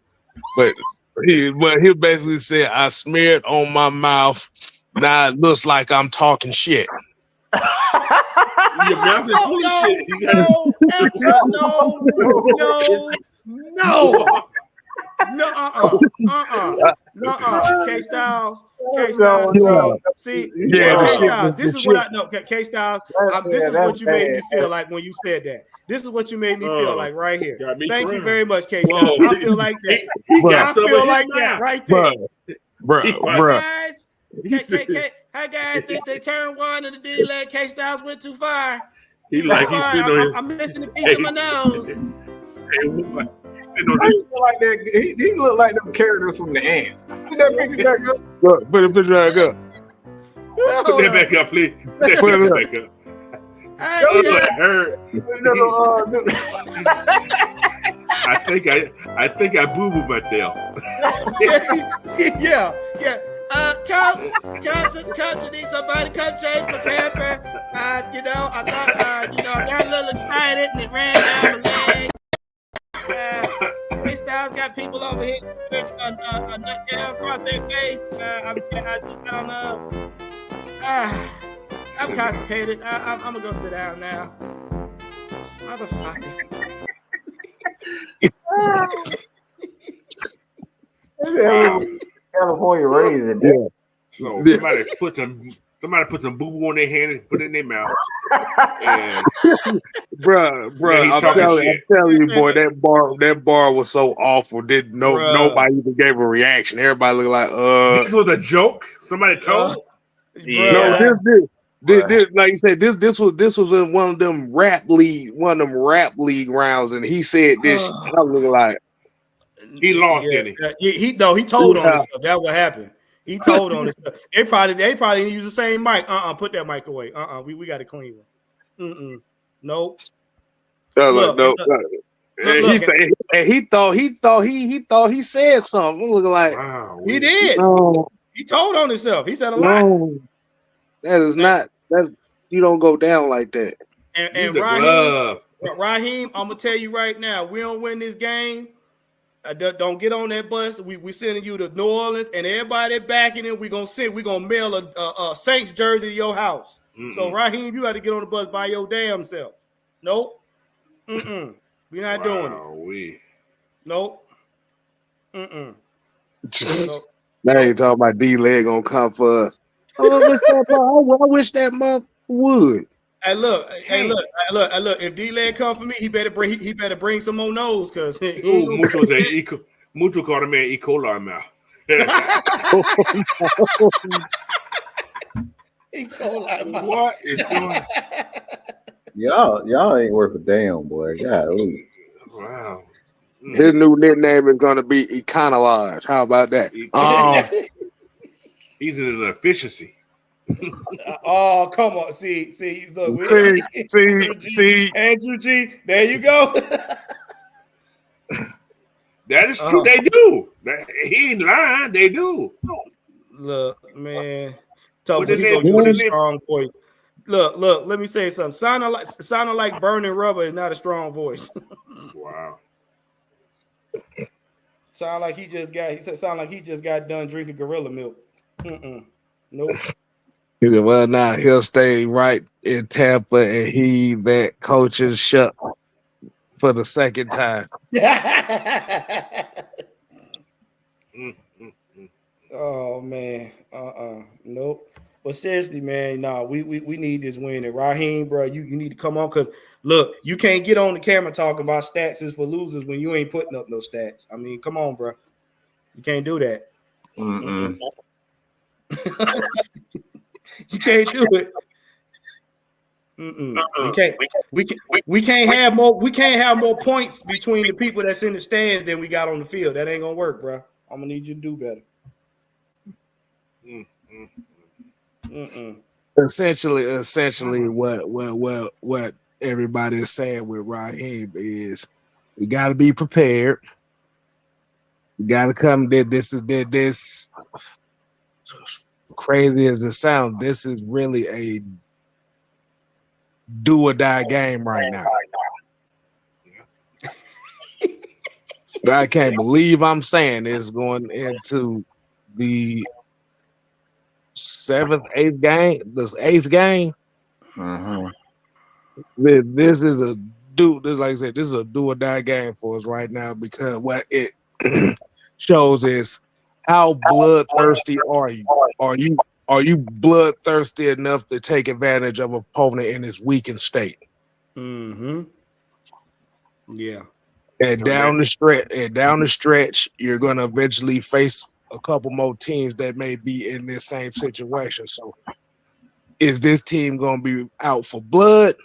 But he basically said, I smeared on my mouth. Now it looks like I'm talking shit. Your mouth is full of shit. K Styles. See, Yeah, K the shit, Styles. This the is what shit. I know. K Styles. This is what you made me feel like when you said that. This is what you made me feel like right here. Thank you very much, K Styles. Whoa. I feel like that. He got I stuff feel in like his that mouth. right there. Bruh. Guys. Hey guys, they turned one and the D-leg. K Styles went too far. He like he's sitting on his. I'm missing a piece of my nose. Hey, he's sitting on He look like that. He look like them characters from the ants. Put that picture back up. Look, put the picture back up. Put that back up, please. Put that picture back up. I think I boo-booed myself. yeah. Coach, I need somebody to come change my pamper. I thought, I got a little excited and it ran down my leg. K Styles got people over here a nut down across their face. I just don't know. I'm constipated. I'm gonna go sit down now. Motherfucker. California raisin. Yeah. So somebody put some boo-boo on their hand and put it in their mouth. And Bruh, I'm telling you, boy, that bar was so awful. Nobody even gave a reaction. Everybody looked like this was a joke. Somebody told. No, this like you said, this was in one of them rap league rounds, and he said this. I was like, he lost, didn't he? He told on himself. That's what happened. He told on himself. They probably didn't use the same mic. Put that mic away. We got a clean one. Nope. Look. He thought he said something. Looking like he did. He told on himself. He said a lot. That is not. That's you don't go down like that. And Raheem, I'm gonna tell you right now, we don't win this game. Don't get on that bus. We sending you to New Orleans, and everybody backing it. We're gonna mail a Saints jersey to your house. So Raheem, you got to get on the bus by your damn self. Nope. We're not doing it. Nope. Nope. Now you talking about D-leg gonna come for us. I wish that month would. Hey, look. If D-leg come for me, he better bring some more nose, cause Mucho called a man E. coli mouth. E. coli mouth. What is going? Y'all ain't worth a damn, boy. Golly. Wow. His new nickname is gonna be Econolodge. How about that? He's in an efficiency. Oh, come on. See, look. See. Andrew G. There you go. That is true. They do. He ain't lying. They do. Look, man. Told you he gonna use a strong voice. Look. Let me say something. Sounding like burning rubber is not a strong voice. Wow. Sound like he just got done drinking gorilla milk. Nope. Well, now he'll stay right in Tampa, and he that coaches shut for the second time. Oh man, nope. But seriously, man, we need this win. And Raheem, bro, you need to come on, because look, you can't get on the camera talking about stats is for losers when you ain't putting up no stats. I mean, come on, bro, you can't do that. You can't do it. We can't have more points between the people that's in the stands than we got on the field. That ain't gonna work, bro. I'm gonna need you to do better. Essentially, what everybody is saying with Raheem is we got to be prepared. We got to come. This crazy as it sounds, this is really a do or die game right now. I can't believe I'm saying this going into the eighth game. This is a like I said, this is a do or die game for us right now, because what it shows is How bloodthirsty are you? Are you bloodthirsty enough to take advantage of an opponent in his weakened state? Mm-hmm. Yeah. And down the stretch, you're gonna eventually face a couple more teams that may be in this same situation. So, is this team gonna be out for blood,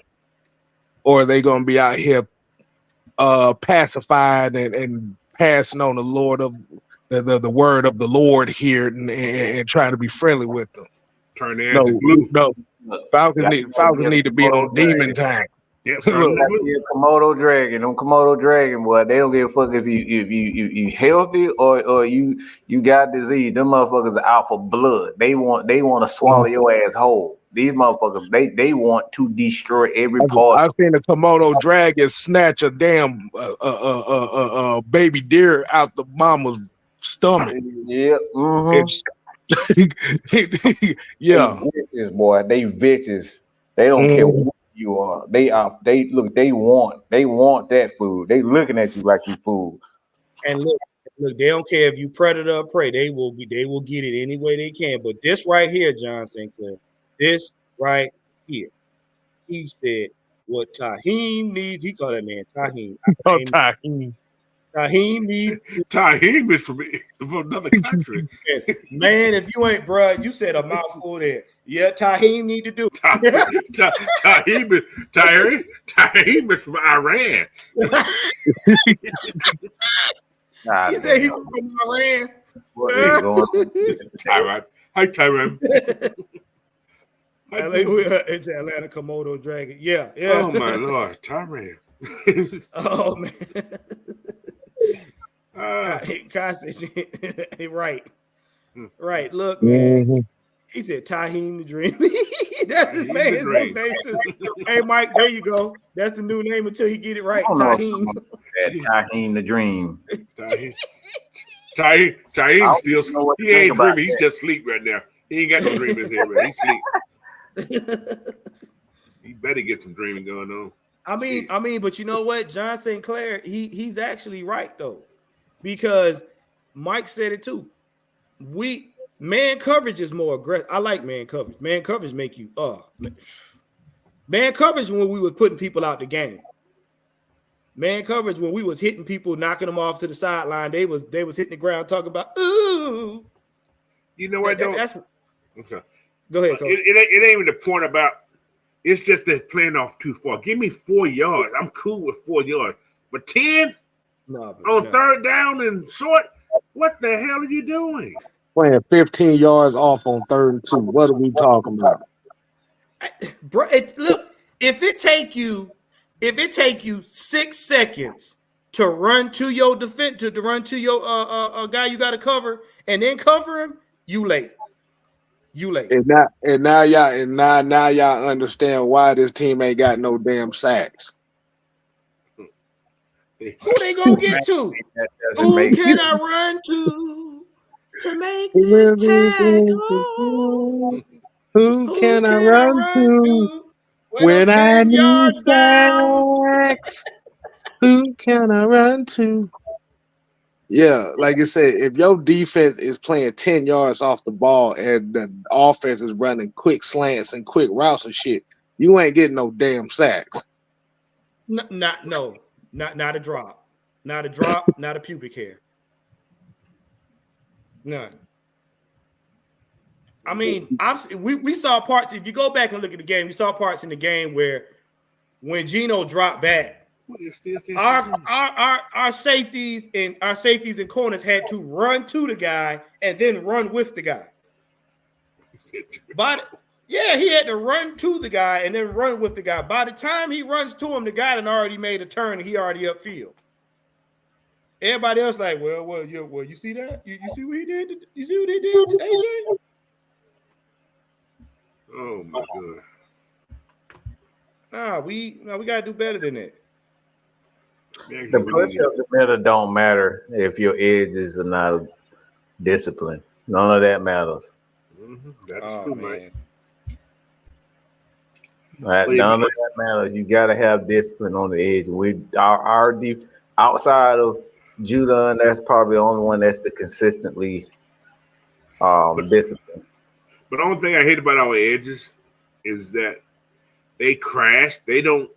or are they gonna be out here pacified and passing on the Lord of the word of the Lord here and trying to be friendly with them? Turn their into glue. No. Falcons need to be on demon time. Yep, Look, Komodo dragon, them Komodo dragon, boy, they don't give a fuck if you healthy or you got disease. Them motherfuckers are out for blood. They want to swallow your ass whole. These motherfuckers, they want to destroy every part. I've seen a Komodo dragon snatch a damn baby deer out the mama's stomach. Yep. Yeah. They vicious, boy. They vicious. They don't care what you are. They want that food. They looking at you like you food. And look, they don't care if you predator or prey. They will get it any way they can. But this right here, John Sinclair, this right here, he said what Raheem needs. He called that man Raheem. Raheem needs. Raheem is from another country. Man, if you ain't, bro, you said a mouthful there. Yeah, Raheem need to do. Raheem is from Iran. He said he was from Iran. What is going on? Tyron. Hi, Tyron. It's Atlanta Komodo dragon. Yeah. Oh my Lord, Tyron. Oh man. Right. Look, man. He said Raheem the Dream. That's his man's name too. Hey, Mike, there you go. That's the new name until he get it right. Raheem. Raheem the Dream. Raheem still. He ain't dreaming. He's just asleep right now. He ain't got no dream in his head. Right? He's asleep. He better get some dreaming going on. I mean, but you know what, John Sinclair, he's actually right though, because Mike said it too. Man coverage is more aggressive. I like man coverage. Man coverage make you man coverage when we were putting people out the game. Man coverage when we was hitting people, knocking them off to the sideline. They was hitting the ground talking about ooh. You know what though? I'm sorry. Go ahead, Coach. It ain't even the point about. It's just that playing off too far. Give me 4 yards. I'm cool with 4 yards. But 10 on third down and short, what the hell are you doing? Playing 15 yards off on 3rd and 2. What are we talking about? Bro, look, if it take you 6 seconds to run to your defense, to run to your guy you got to cover, and then cover him, you late. And now y'all understand why this team ain't got no damn sacks. Who they gonna get to? Who can I run to make this tackle? Who can I run to when I need sacks? Who can I run to? Yeah, like I said, if your defense is playing 10 yards off the ball and the offense is running quick slants and quick routes and shit, you ain't getting no damn sacks. Not a drop. Not a drop, not a pubic hair. None. I mean, we saw parts. If you go back and look at the game, we saw parts in the game where when Geno dropped back, our safeties and corners had to run to the guy and then run with the guy. But yeah, he had to run to the guy and then run with the guy. By the time he runs to him, the guy had already made a turn and he already upfield. Everybody else like, well, you see that? You see what he did? You see what he did, AJ? Oh my God! We gotta do better than that. The push of the middle don't matter if your edges are not disciplined. None of that matters. That's true, man. Right, none of that matters. You gotta have discipline on the edge. Our deep outside of Judah, and that's probably the only one that's been consistently discipline. But the only thing I hate about our edges is that they crash. They don't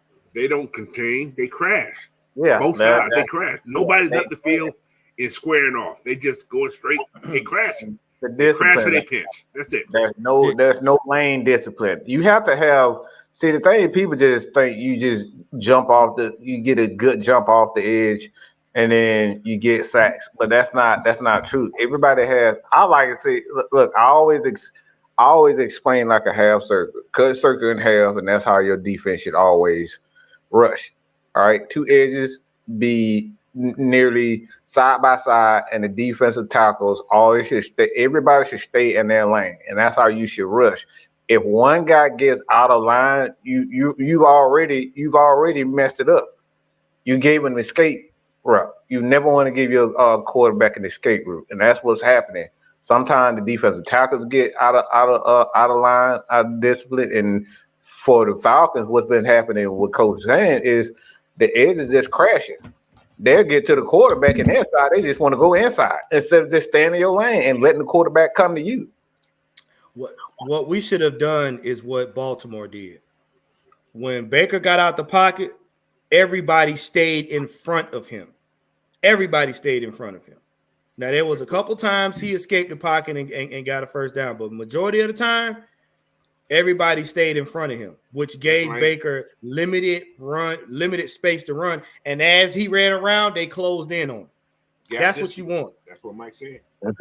contain. They crash. Yeah, Both sides. They crash. Nobody's up the field and squaring off. They just going straight. They crash. They crash or they pinch. That's it. There's no lane discipline. You have to have. See, the thing people just think you just you get a good jump off the edge, and then you get sacks. But that's not true. Everybody has. I like to see. Look, I always explain like a half circle. Cut circle in half, and that's how your defense should always rush. All right, two edges be nearly side by side, and the defensive tackles always should stay. Everybody should stay in their lane, and that's how you should rush. If one guy gets out of line, you've already messed it up. You gave him an escape route. You never want to give your quarterback an escape route, and that's what's happening. Sometimes the defensive tackles get out of line, out of discipline, and for the Falcons, what's been happening with Coach Zan is the edge is just crashing. They'll get to the quarterback and inside. They just want to go inside instead of just staying in your lane and letting the quarterback come to you. What we should have done is what Baltimore did. When Baker got out the pocket, everybody stayed in front of him. Everybody stayed in front of him. Now, there was a couple times he escaped the pocket and got a first down, but majority of the time, everybody stayed in front of him, which gave Baker limited space to run. And as he ran around, they closed in on him. That's what you want. That's what Mike said. And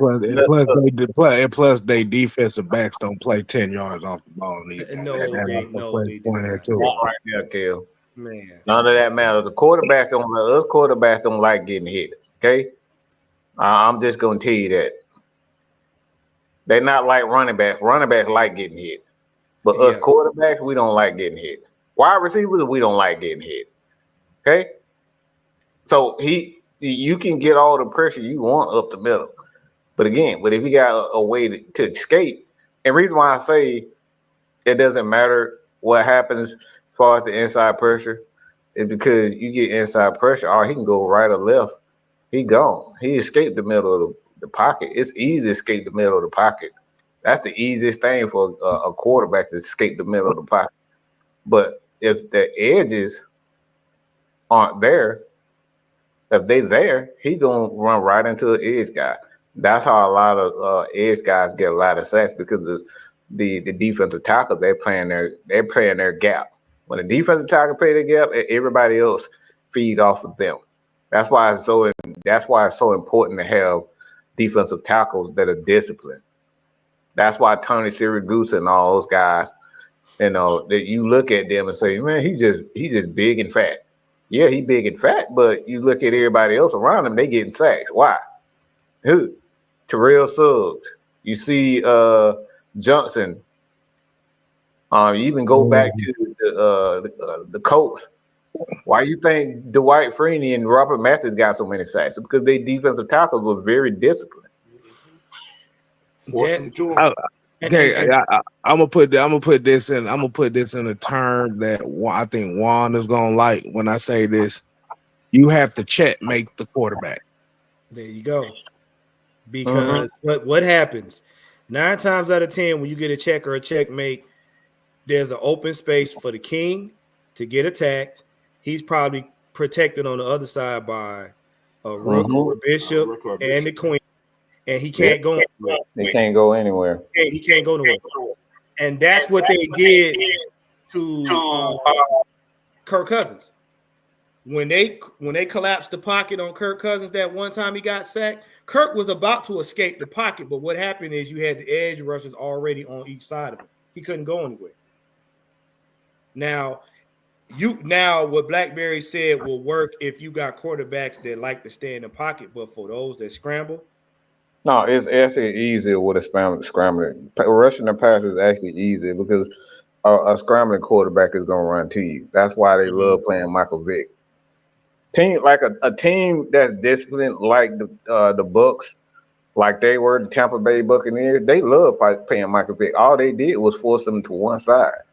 plus, they defensive backs don't play 10 yards off the ball. They do not. Right there, Kel. Man, None of that matters. The quarterback don't like getting hit. Okay, I'm just gonna tell you that they're not like running backs. Running backs like getting hit, but us quarterbacks, we don't like getting hit. Wide receivers, we don't like getting hit. Okay, so you can get all the pressure you want up the middle. But if you got a way to escape, and reason why I say it doesn't matter what happens as far as the inside pressure is because you get inside pressure, he can go right or left. He gone. He escaped the middle of the pocket. It's easy to escape the middle of the pocket. That's the easiest thing for a quarterback to escape the middle of the pocket. But if the edges aren't there, if they're there, he's going to run right into an edge guy. That's how a lot of edge guys get a lot of sacks because of the defensive tackles. They're playing their gap. When the defensive tackle play their gap, everybody else feed off of them. That's why it's so important to have defensive tackles that are disciplined. That's why Tony Siragusa and all those guys, that you look at them and say, man, he just big and fat. Yeah, he big and fat, but you look at everybody else around him, they getting sacks. Why? Who? Terrell Suggs. You see Johnson. You even go back to the Colts. Why you think Dwight Freeney and Robert Mathis got so many sacks? Because their defensive tackles were very disciplined. Force them to them. Okay, I'm gonna put this in a term that I think Juan is gonna like when I say this. You have to checkmate the quarterback. There you go. Because what happens 9 times out of 10 when you get a check or a checkmate, there's an open space for the king to get attacked. He's probably protected on the other side by a rook or a bishop and the queen, and he can't go anywhere. He can't go anywhere. He can't go nowhere. And that's what they did to Kirk Cousins. When they collapsed the pocket on Kirk Cousins that one time he got sacked, Kirk was about to escape the pocket, but what happened is you had the edge rushers already on each side of him. He couldn't go anywhere. Now what Blackberry said will work if you got quarterbacks that like to stay in the pocket, but for those that scramble. No, it's actually easier with a scrambling. Rushing the pass is actually easier because a scrambling quarterback is going to run to you. That's why they love playing Michael Vick. A team that's disciplined like the Bucks, like they were the Tampa Bay Buccaneers, they love playing Michael Vick. All they did was force them to one side.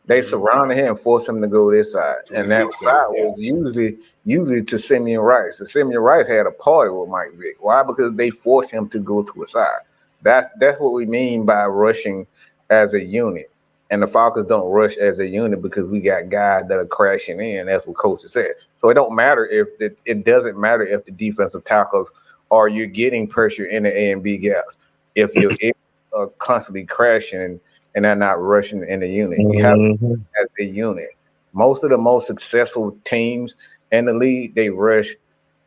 They surrounded him and forced him to go this side. And that side was usually to Simeon Rice. So Simeon Rice had a party with Mike Vick. Why? Because they forced him to go to a side. That's what we mean by rushing as a unit. And the Falcons don't rush as a unit because we got guys that are crashing in. That's what coach said. So it doesn't matter if the defensive tackles or you're getting pressure in the A and B gaps. If you're constantly crashing and they're not rushing in the unit, you have to as a unit. Most of the most successful teams in the league, they rush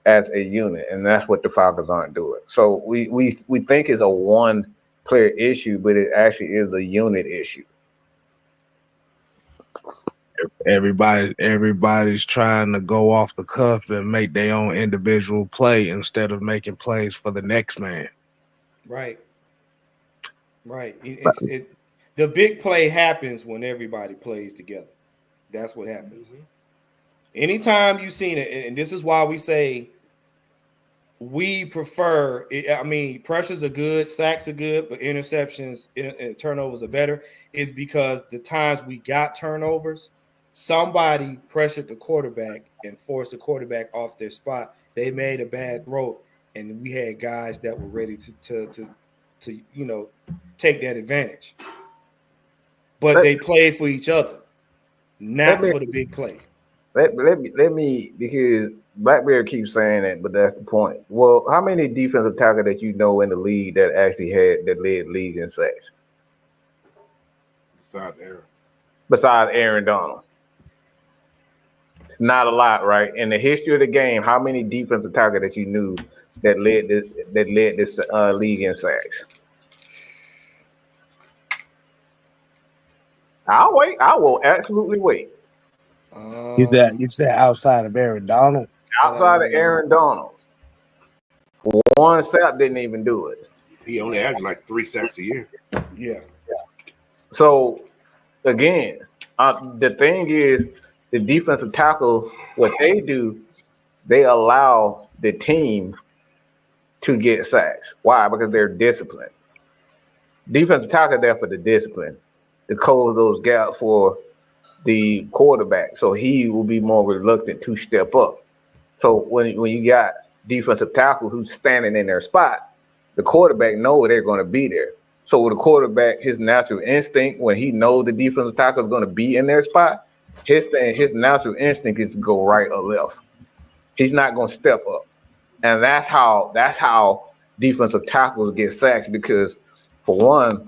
as a unit, and that's what the Falcons aren't doing. So we think it's a one player issue, but it actually is a unit issue. Everybody's trying to go off the cuff and make their own individual play instead of making plays for the next man. Right. The big play happens when everybody plays together. That's what happens. Anytime you've seen it, and this is why we say we prefer it. I mean, pressures are good, sacks are good, but interceptions and turnovers are better. Is because the times we got turnovers, somebody pressured the quarterback and forced the quarterback off their spot. They made a bad throw, and we had guys that were ready to take that advantage. But they played for each other, not for the big play. Let me because Blackberry keeps saying that, but that's the point. Well, how many defensive tackles that you know in the league that actually led league in sacks? Besides Aaron Donald. Not a lot, right? In the history of the game, how many defensive tackles that you knew that led this league in sacks? I'll wait. I will absolutely wait. You said outside of Aaron Donald? Outside of Aaron Donald. One sack didn't even do it. He only averaged like 3 sacks a year. Yeah. So, again, the thing is, the defensive tackle, what they do, they allow the team to get sacks. Why? Because they're disciplined. Defensive tackle there for the discipline, to close those gaps for the quarterback, so he will be more reluctant to step up. So when you got defensive tackle who's standing in their spot, the quarterback knows they're going to be there. So with the quarterback, his natural instinct, when he knows the defensive tackle is going to be in their spot, his natural instinct is to go right or left. He's not going to step up, and that's how defensive tackles get sacked, because for one,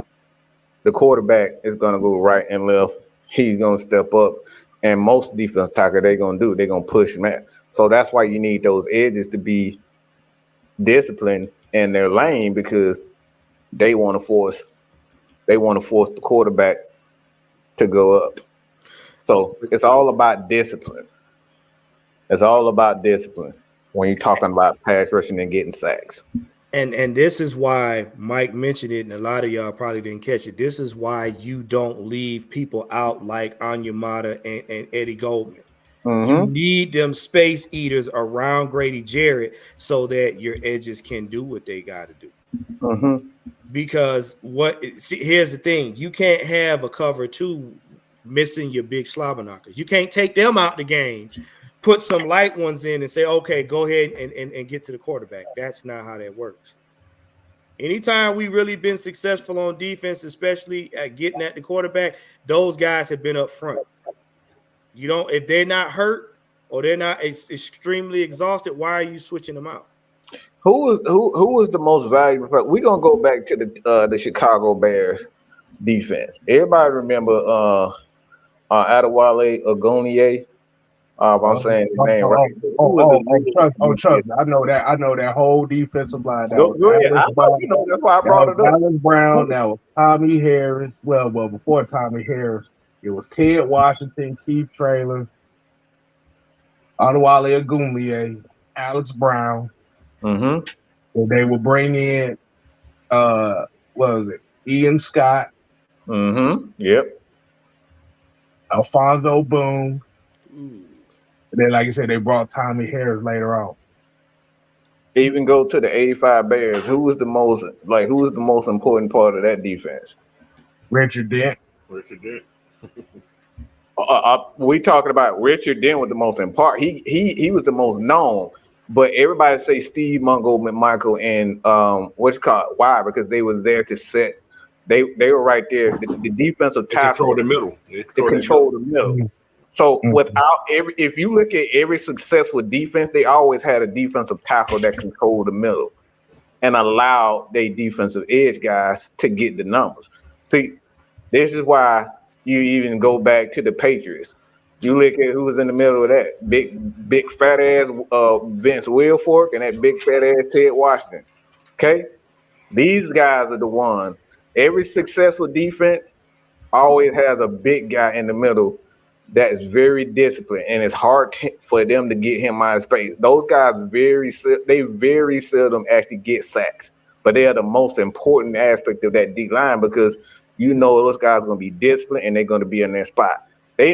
the quarterback is going to go right and left. He's going to step up, and most defensive tackles they're going to push him at. So that's why you need those edges to be disciplined in their lane, because they want to force the quarterback to go up. So it's all about discipline. It's all about discipline when you're talking about pass rushing and getting sacks. And this is why Mike mentioned it, and a lot of y'all probably didn't catch it. This is why you don't leave people out like Onyemata and Eddie Goldman. You need them space eaters around Grady Jarrett so that your edges can do what they got to do. Because here's the thing: you can't have a cover two missing your big slobber knockers. You can't take them out the game, put some light ones in, and say, okay, go ahead and get to the quarterback. That's not how that works. Anytime we really been successful on defense, especially at getting at the quarterback, those guys have been up front. You don't, if they're not hurt or they're not extremely exhausted, why are you switching them out? Who was the most valuable? We're gonna go back to the Chicago Bears defense. Everybody remember Adewale Ogunleye? I'm saying his name right. Trust me. I know that whole defensive line. That's why I brought it up. Dallas Brown, that was Tommy Harris. Well, before Tommy Harris, it was Ted Washington, Keith Traylor, Adewale Ogunleye, Alex Brown. And they would bring in what was it? Ian Scott. Yep. Alfonso Boone. And then, like I said, they brought Tommy Harris later on. Even go to the 85 Bears. Who was the most important part of that defense? Richard Dent. We talking about Richard Dent was the most important. He was the most known, But everybody say Steve Mungo, McMichael, and what's it called? Why? Because they was there to set. They were right there. The defensive They tackle control the middle. They control the middle. So without if you look at every successful defense, they always had a defensive tackle that controlled the middle and allowed their defensive edge guys to get the numbers. See, this is why you even go back to the Patriots. You look at who was in the middle of that big fat ass Vince Wilfork and that big fat ass Ted Washington. Okay, these guys are the ones. Every successful defense always has a big guy in the middle that is very disciplined, and it's hard for them to get him out of space. Those guys very seldom actually get sacks, but they are the most important aspect of that D line because you know those guys are going to be disciplined and they're going to be in their spot. A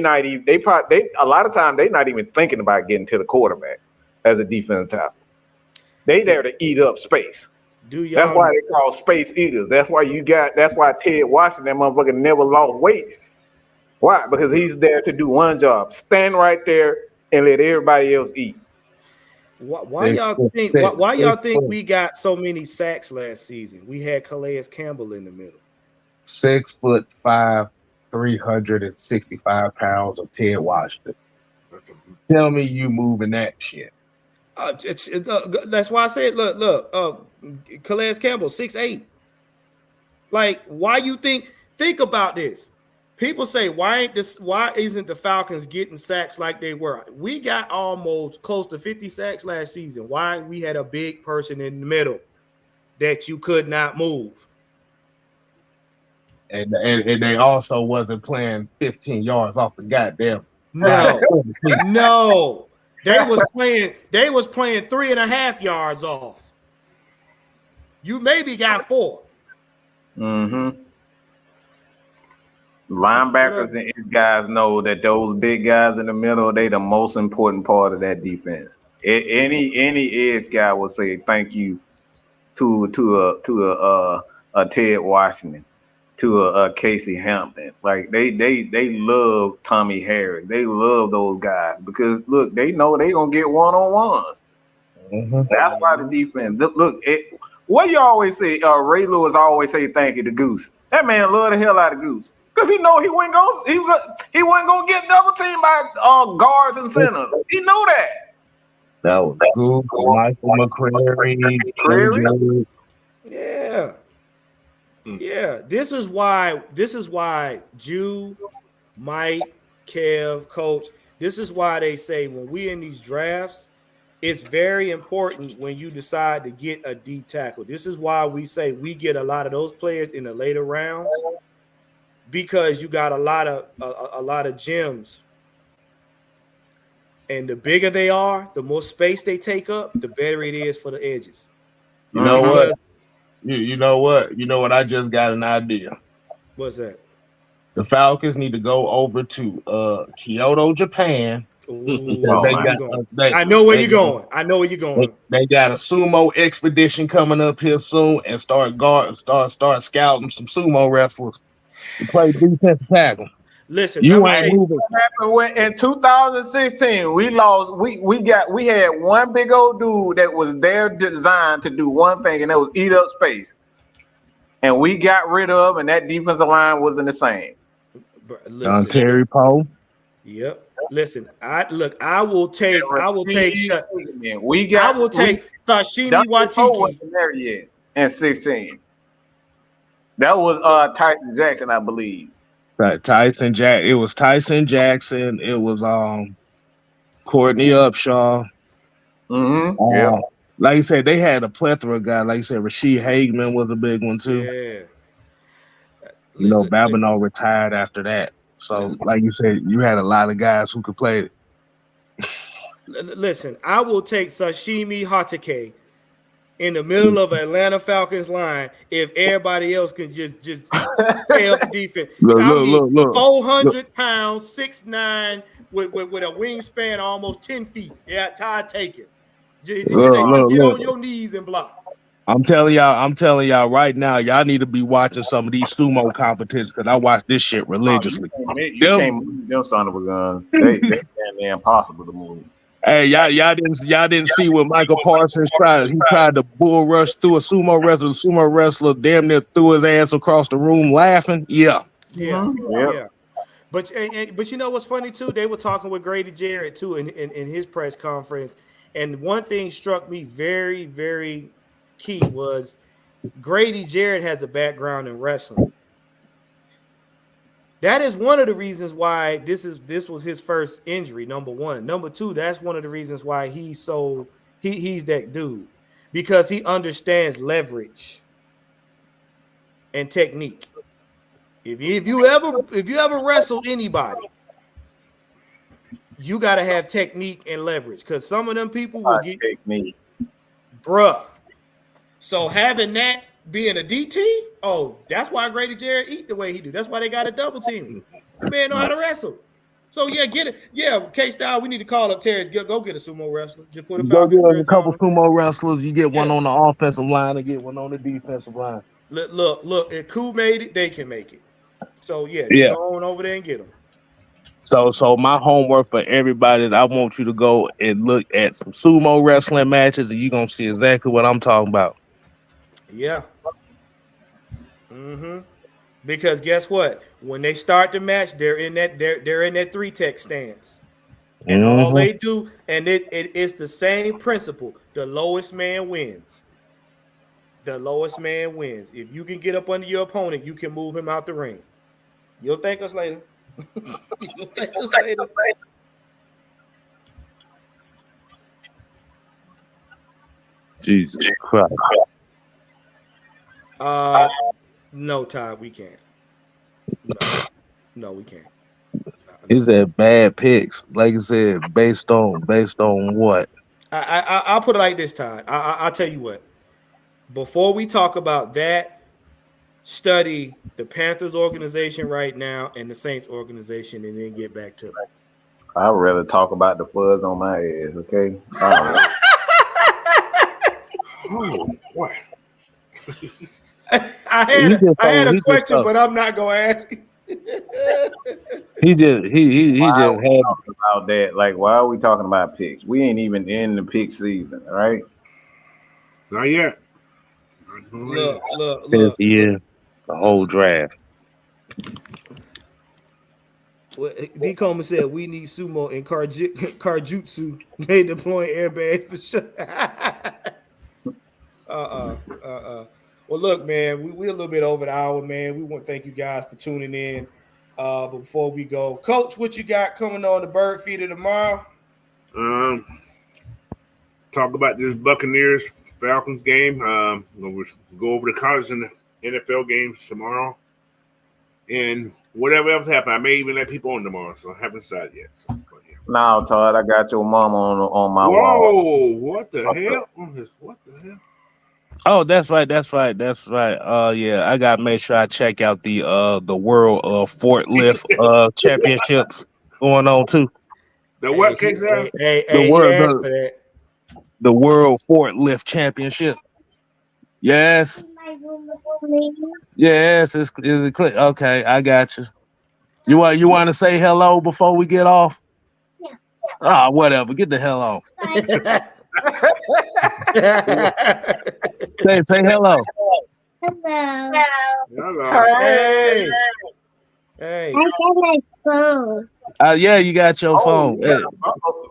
lot of times they're not even thinking about getting to the quarterback as a defensive tackle. They there to eat up space. That's why they call space eaters. That's why Ted Washington, that motherfucker, never lost weight. Why? Because he's there to do one job: stand right there and let everybody else eat. Why y'all think we got so many sacks last season? We had Calais Campbell in the middle. 6'5", 365 pounds of Ted Washington. Tell me you moving that shit. That's why I said, look, Calais Campbell, 6'8". Like, why you think about this? People say, why isn't the Falcons getting sacks like they were? We got almost close to 50 sacks last season. Why? We had a big person in the middle that you could not move. And they also wasn't playing 15 yards off the goddamn. No. They was playing 3.5 yards off. You maybe got 4. Mm-hmm. Linebackers and edge guys know that those big guys in the middle, they the most important part of that defense. Any edge guy will say thank you to a Ted Washington, to a Casey Hampton. Like they love Tommy Harris. They love those guys because look, they know they gonna get one-on-ones. Mm-hmm. That's why the defense. Look, what you always say. Ray Lewis always say thank you to Goose. That man love the hell out of Goose because he know he wasn't gonna get double teamed by guards and centers. He know that. That was Goose, Michael McCreary. Yeah. Yeah, this is why Jew, Mike, Kev, Coach, this is why they say when we in these drafts, it's very important when you decide to get a D tackle. This is why we say we get a lot of those players in the later rounds because you got a lot of gems. And the bigger they are, the more space they take up, the better it is for the edges. You know what? You know what? You know what? I just got an idea. What's that? The Falcons need to go over to Kyoto, Japan. I know where you're going. They got a sumo expedition coming up here soon, and start scouting some sumo wrestlers to play defensive tackle. Listen, you ain't moving. What happened in 2016? We lost. We had one big old dude that was there designed to do one thing, and that was eat up space. And we got rid of, and that defensive line wasn't the same. Don Terry Poe. Yep. Listen, I will take Sashimi Watiki. Wasn't there yet in 16. That was Tyson Jackson, I believe. Right, it was Tyson Jackson. It was Courtney Upshaw. Mm-hmm. Yeah. Like you said, they had a plethora of guys. Like you said, Rasheed Hageman was a big one too. Yeah. You know, Babineau retired after that. So, like you said, you had a lot of guys who could play it. Listen, I will take Sashimi Hatake in the middle of Atlanta Falcons line if everybody else can just stay up the defense. Look. 400 pounds, 6'9", with a wingspan almost 10 feet. Yeah, I'd take it. Just get on your knees and block. I'm telling y'all right now, y'all need to be watching some of these sumo competitions because I watch this shit religiously. You can't move them son of a gun. They're impossible to move. Hey, y'all didn't see what Michael Parsons tried. He tried to bull rush through a sumo wrestler. The sumo wrestler damn near threw his ass across the room laughing. Yeah. Yeah, Yep. yeah. But you know what's funny too? They were talking with Grady Jarrett too in his press conference, and one thing struck me very very key was Grady Jarrett has a background in wrestling. That is one of the reasons why this was his first injury. Number one, number two. That's one of the reasons why he's that dude because he understands leverage and technique. If you ever wrestled anybody, you got to have technique and leverage because some of them people will get technique. bruh. So having that being a DT, oh, that's why Grady Jarrett eat the way he do. That's why they got a double team. The man know how to wrestle. So yeah, get it. Yeah, K-Style, we need to call up Terry. Go get a sumo wrestler. Just put a Go Falcons get us a jersey couple on. sumo wrestlers. You get one Yeah. on the offensive line and get one on the defensive line. Look. If Koo made it, they can make it. So yeah, just Yeah. go on over there and get them. So my homework for everybody is I want you to go and look at some sumo wrestling matches, and you're gonna see exactly what I'm talking about. Yeah. Mm-hmm. Because guess what? When they start the match, they're in that 3-tech stance. And all they do, and it's the same principle. The lowest man wins. The lowest man wins. If you can get up under your opponent, you can move him out the ring. You'll thank us later. You'll thank us later. Jesus Christ. No, Todd, we can't. No, we can't. He said bad picks. Like I said, based on what? I'll put it like this, Todd. I'll tell you what. Before we talk about that, study the Panthers organization right now and the Saints organization, and then get back to it. I'd rather talk about the fuzz on my ass, okay? Oh, what? I had a question, but I'm not gonna ask. He just had about that. Like, why are we talking about picks? We ain't even in the pick season, right? Not yet. Look. the whole draft. Well, D. Coleman said we need sumo and karjutsu. They deploying airbags for sure. Well, look, man, we're a little bit over the hour, man. We want to thank you guys for tuning in. But before we go, Coach, what you got coming on the Bird Feeder tomorrow? Talk about this Buccaneers Falcons game. We'll go over the college and the NFL games tomorrow. And whatever else happens, I may even let people on tomorrow, so I haven't decided yet. So, but yeah. No, Todd, I got your mom on my wall. Whoa, what the hell? What the hell? Oh, that's right. Yeah, I gotta make sure I check out the world forklift championships going on too. The what case? The world forklift championship. Yes. Yes, it's clear. Okay, I got you. You want to say hello before we get off? Yeah. Ah, whatever. Get the hell off. say hello. Hello. Hey. I got my phone. Yeah, you got your phone. Hey.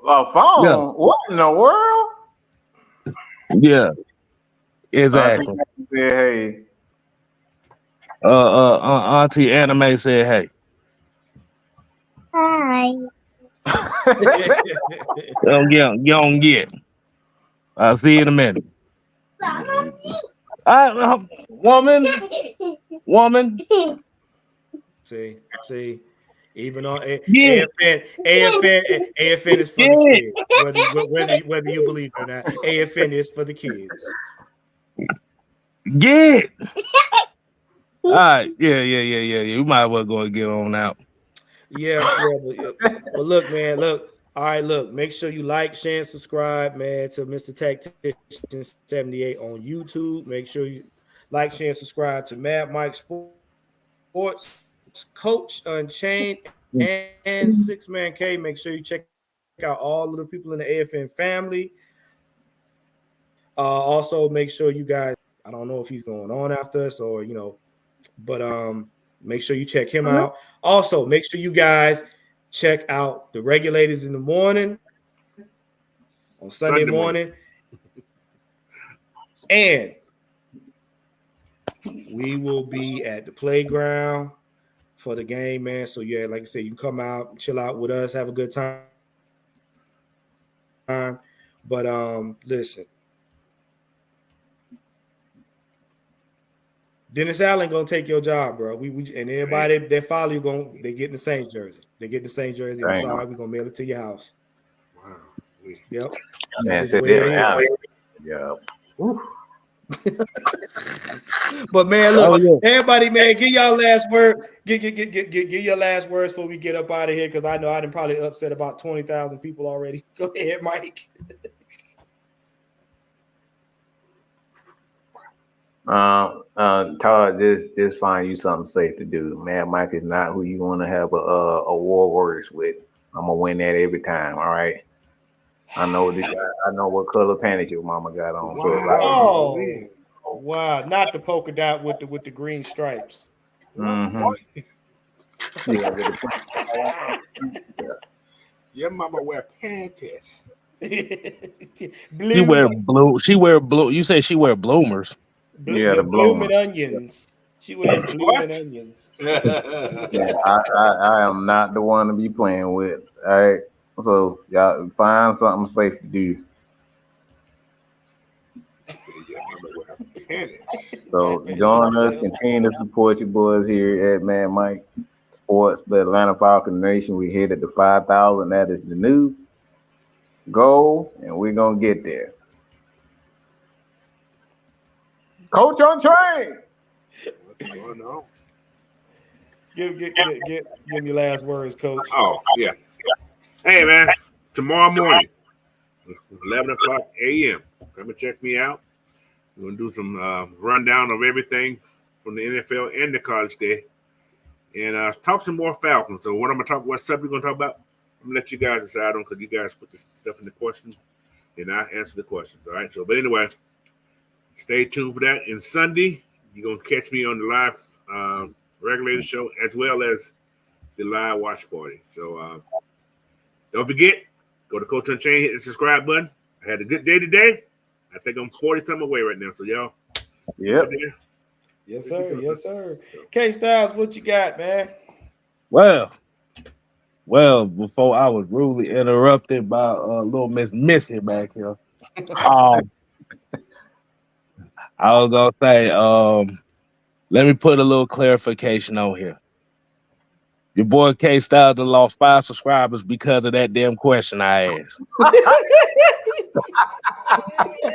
A phone? Yeah. What in the world? Yeah. Exactly. Hey. Auntie Anime said, "Hey." Hi. Don't get. I'll see you in a minute. Woman. See. Even on AFN is for the kids. Whether you believe it or not, AFN is for the kids. Get. All right. Yeah. You might as well go and get on out. Yeah. But look, man. All right, look. Make sure you like, share, and subscribe, man, to Mr. Tactician 78 on YouTube. Make sure you like, share, and subscribe to Mad Mike Sports, Coach Unchained, and 6 Man K. Make sure you check out all of the people in the AFN family. Also, make sure you guys, I don't know if he's going on after us or, but make sure you check him out. Also, make sure you guys check out the Regulators in the morning on Sunday morning. And we will be at the playground for the game, man. So, yeah, like I said, you can come out, chill out with us, have a good time. But listen. Dennis Allen gonna take your job, bro. We and everybody that follow you they get in the Saints jersey. They get the Saints jersey. I'm sorry, we're gonna mail it to your house. Wow. Yep. Man, yeah. But man, look, everybody, man, give y'all last word. Get your last words before we get up out of here, because I know I done probably upset about 20,000 people already. Go ahead, Mike. Todd, just find you something safe to do. Man, Mike is not who you want to have a war words with. I'm gonna win that every time. All right. I know what color pants your mama got on. Wow. Wow, not the polka dot with the green stripes. Mm-hmm. Your mama wear panties. She wear blue. She wear blue. You say she wear bloomers. The blooming onions. She wears blooming onions. Yeah, I am not the one to be playing with. All right. So y'all find something safe to do. So join us, continue to support your boys here at Mad Mike Sports, the Atlanta Falcons Nation. We hit at the 5,000. That is the new goal, and we're gonna get there. Coach on train. What's going on? Give me last words, Coach. Oh yeah. Hey man, tomorrow morning, 11 o'clock a.m. Come and check me out. We're gonna do some rundown of everything from the NFL and the college day, and talk some more Falcons. So what subject we're gonna talk about? I'm gonna let you guys decide on, because you guys put this stuff in the questions, and I answer the questions. All right. So, but anyway, stay tuned for that. And Sunday, you're gonna catch me on the live Regulator show as well as the live watch party. So don't forget, go to Coach Unchained, hit the subscribe button. I had a good day today. I think I'm 40-some away right now. So y'all. Yep. Yes, sir. Yes, sir. K Styles, what you got, man? Well, before I was rudely interrupted by little Miss Missy back here, I was gonna say, let me put a little clarification on here. Your boy K Styles lost 5 subscribers because of that damn question I asked.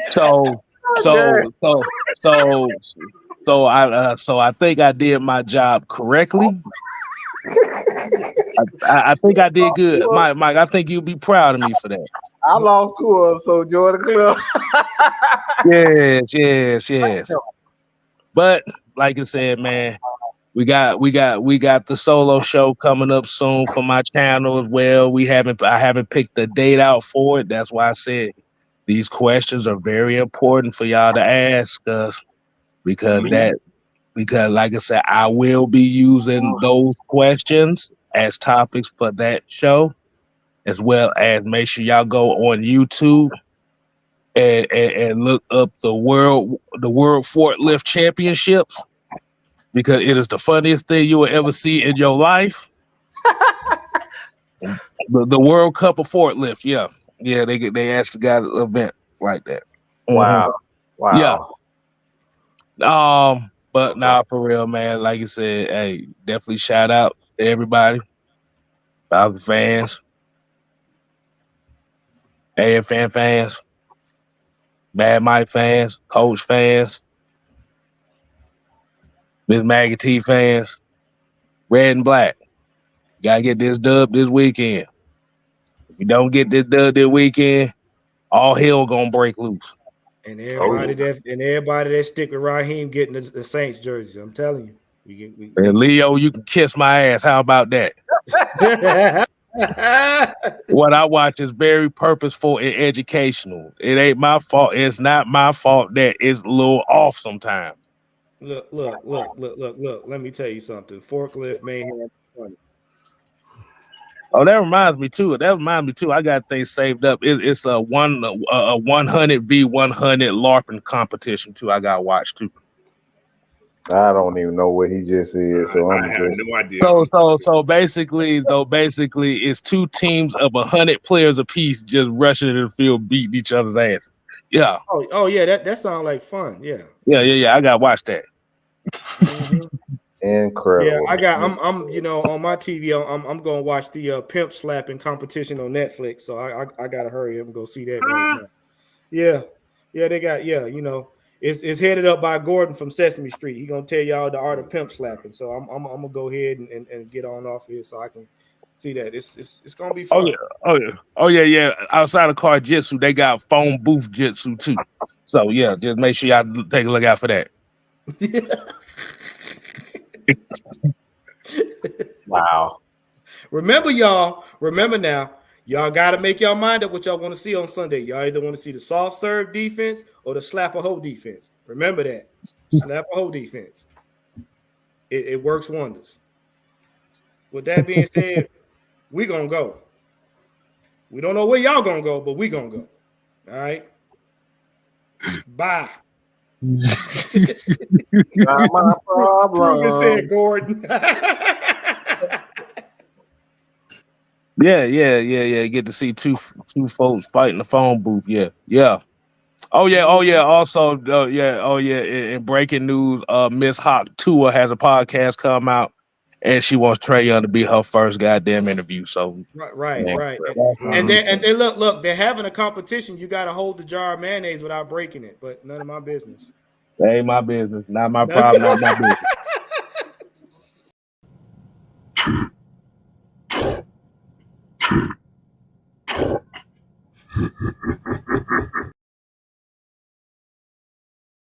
So I think I did my job correctly. I think I did good. Mike, I think you'll be proud of me for that. I lost 2 of them, so join the club. Yes. But like I said, man, we got the solo show coming up soon for my channel as well. I haven't picked the date out for it. That's why I said these questions are very important for y'all to ask us, because like I said, I will be using those questions as topics for that show, as well as make sure y'all go on YouTube and look up the world forklift championships, because it is the funniest thing you will ever see in your life. the World Cup of forklift, yeah, they actually got an event like that. Wow. Yeah. But nah, for real, man. Like you said, hey, definitely shout out to everybody, Falcon fans, AFN fans, Mad Mike fans, Coach fans, Miss Maggie T fans, red and black. You gotta get this dub this weekend. If you don't get this dub this weekend, all hell gonna break loose. And everybody that stick with Raheem getting the Saints jersey. I'm telling you. And Leo, you can kiss my ass. How about that? What I watch is very purposeful and educational. It ain't my fault. It's not my fault that it's a little off sometimes. Look. Let me tell you something. Forklift Mayhem. Oh, that reminds me too. I got things saved up. It's a 100 v 100 LARPing competition too. I got to watch too. I don't even know what he just said. So I have no idea. So basically, it's two teams of 100 players apiece just rushing in the field, beating each other's asses. Yeah. Oh yeah. That sounds like fun. Yeah. Yeah. I got to watch that. Mhm. Incredible. Yeah, I'm on my TV. I'm gonna watch the pimp slapping competition on Netflix. So I gotta hurry up and go see that right now. Yeah, they got it's headed up by Gordon from Sesame Street. He gonna tell y'all the art of pimp slapping. So I'm gonna go ahead and get on off here so I can see that. It's gonna be fun. Oh yeah. Outside of car jitsu, they got phone booth jitsu too. So yeah, just make sure y'all take a look out for that. Wow. Remember now, y'all got to make y'all mind up what y'all want to see on Sunday. Y'all either want to see the soft serve defense or the slap a hoe defense. Remember that. Slap a hoe defense. It works wonders. With that being said, we going to go. We don't know where y'all going to go, but we going to go. All right? Bye. Not my problem. Ruben said Gordon. Yeah. Get to see two folks fight in the phone booth. Yeah. Oh yeah. Also, In breaking news, Miss Hawk Tua has a podcast come out, and she wants Trae Young to be her first goddamn interview. So right. And then look, they're having a competition. You got to hold the jar of mayonnaise without breaking it, but none of my business. that ain't my business. Not my problem. Not my business.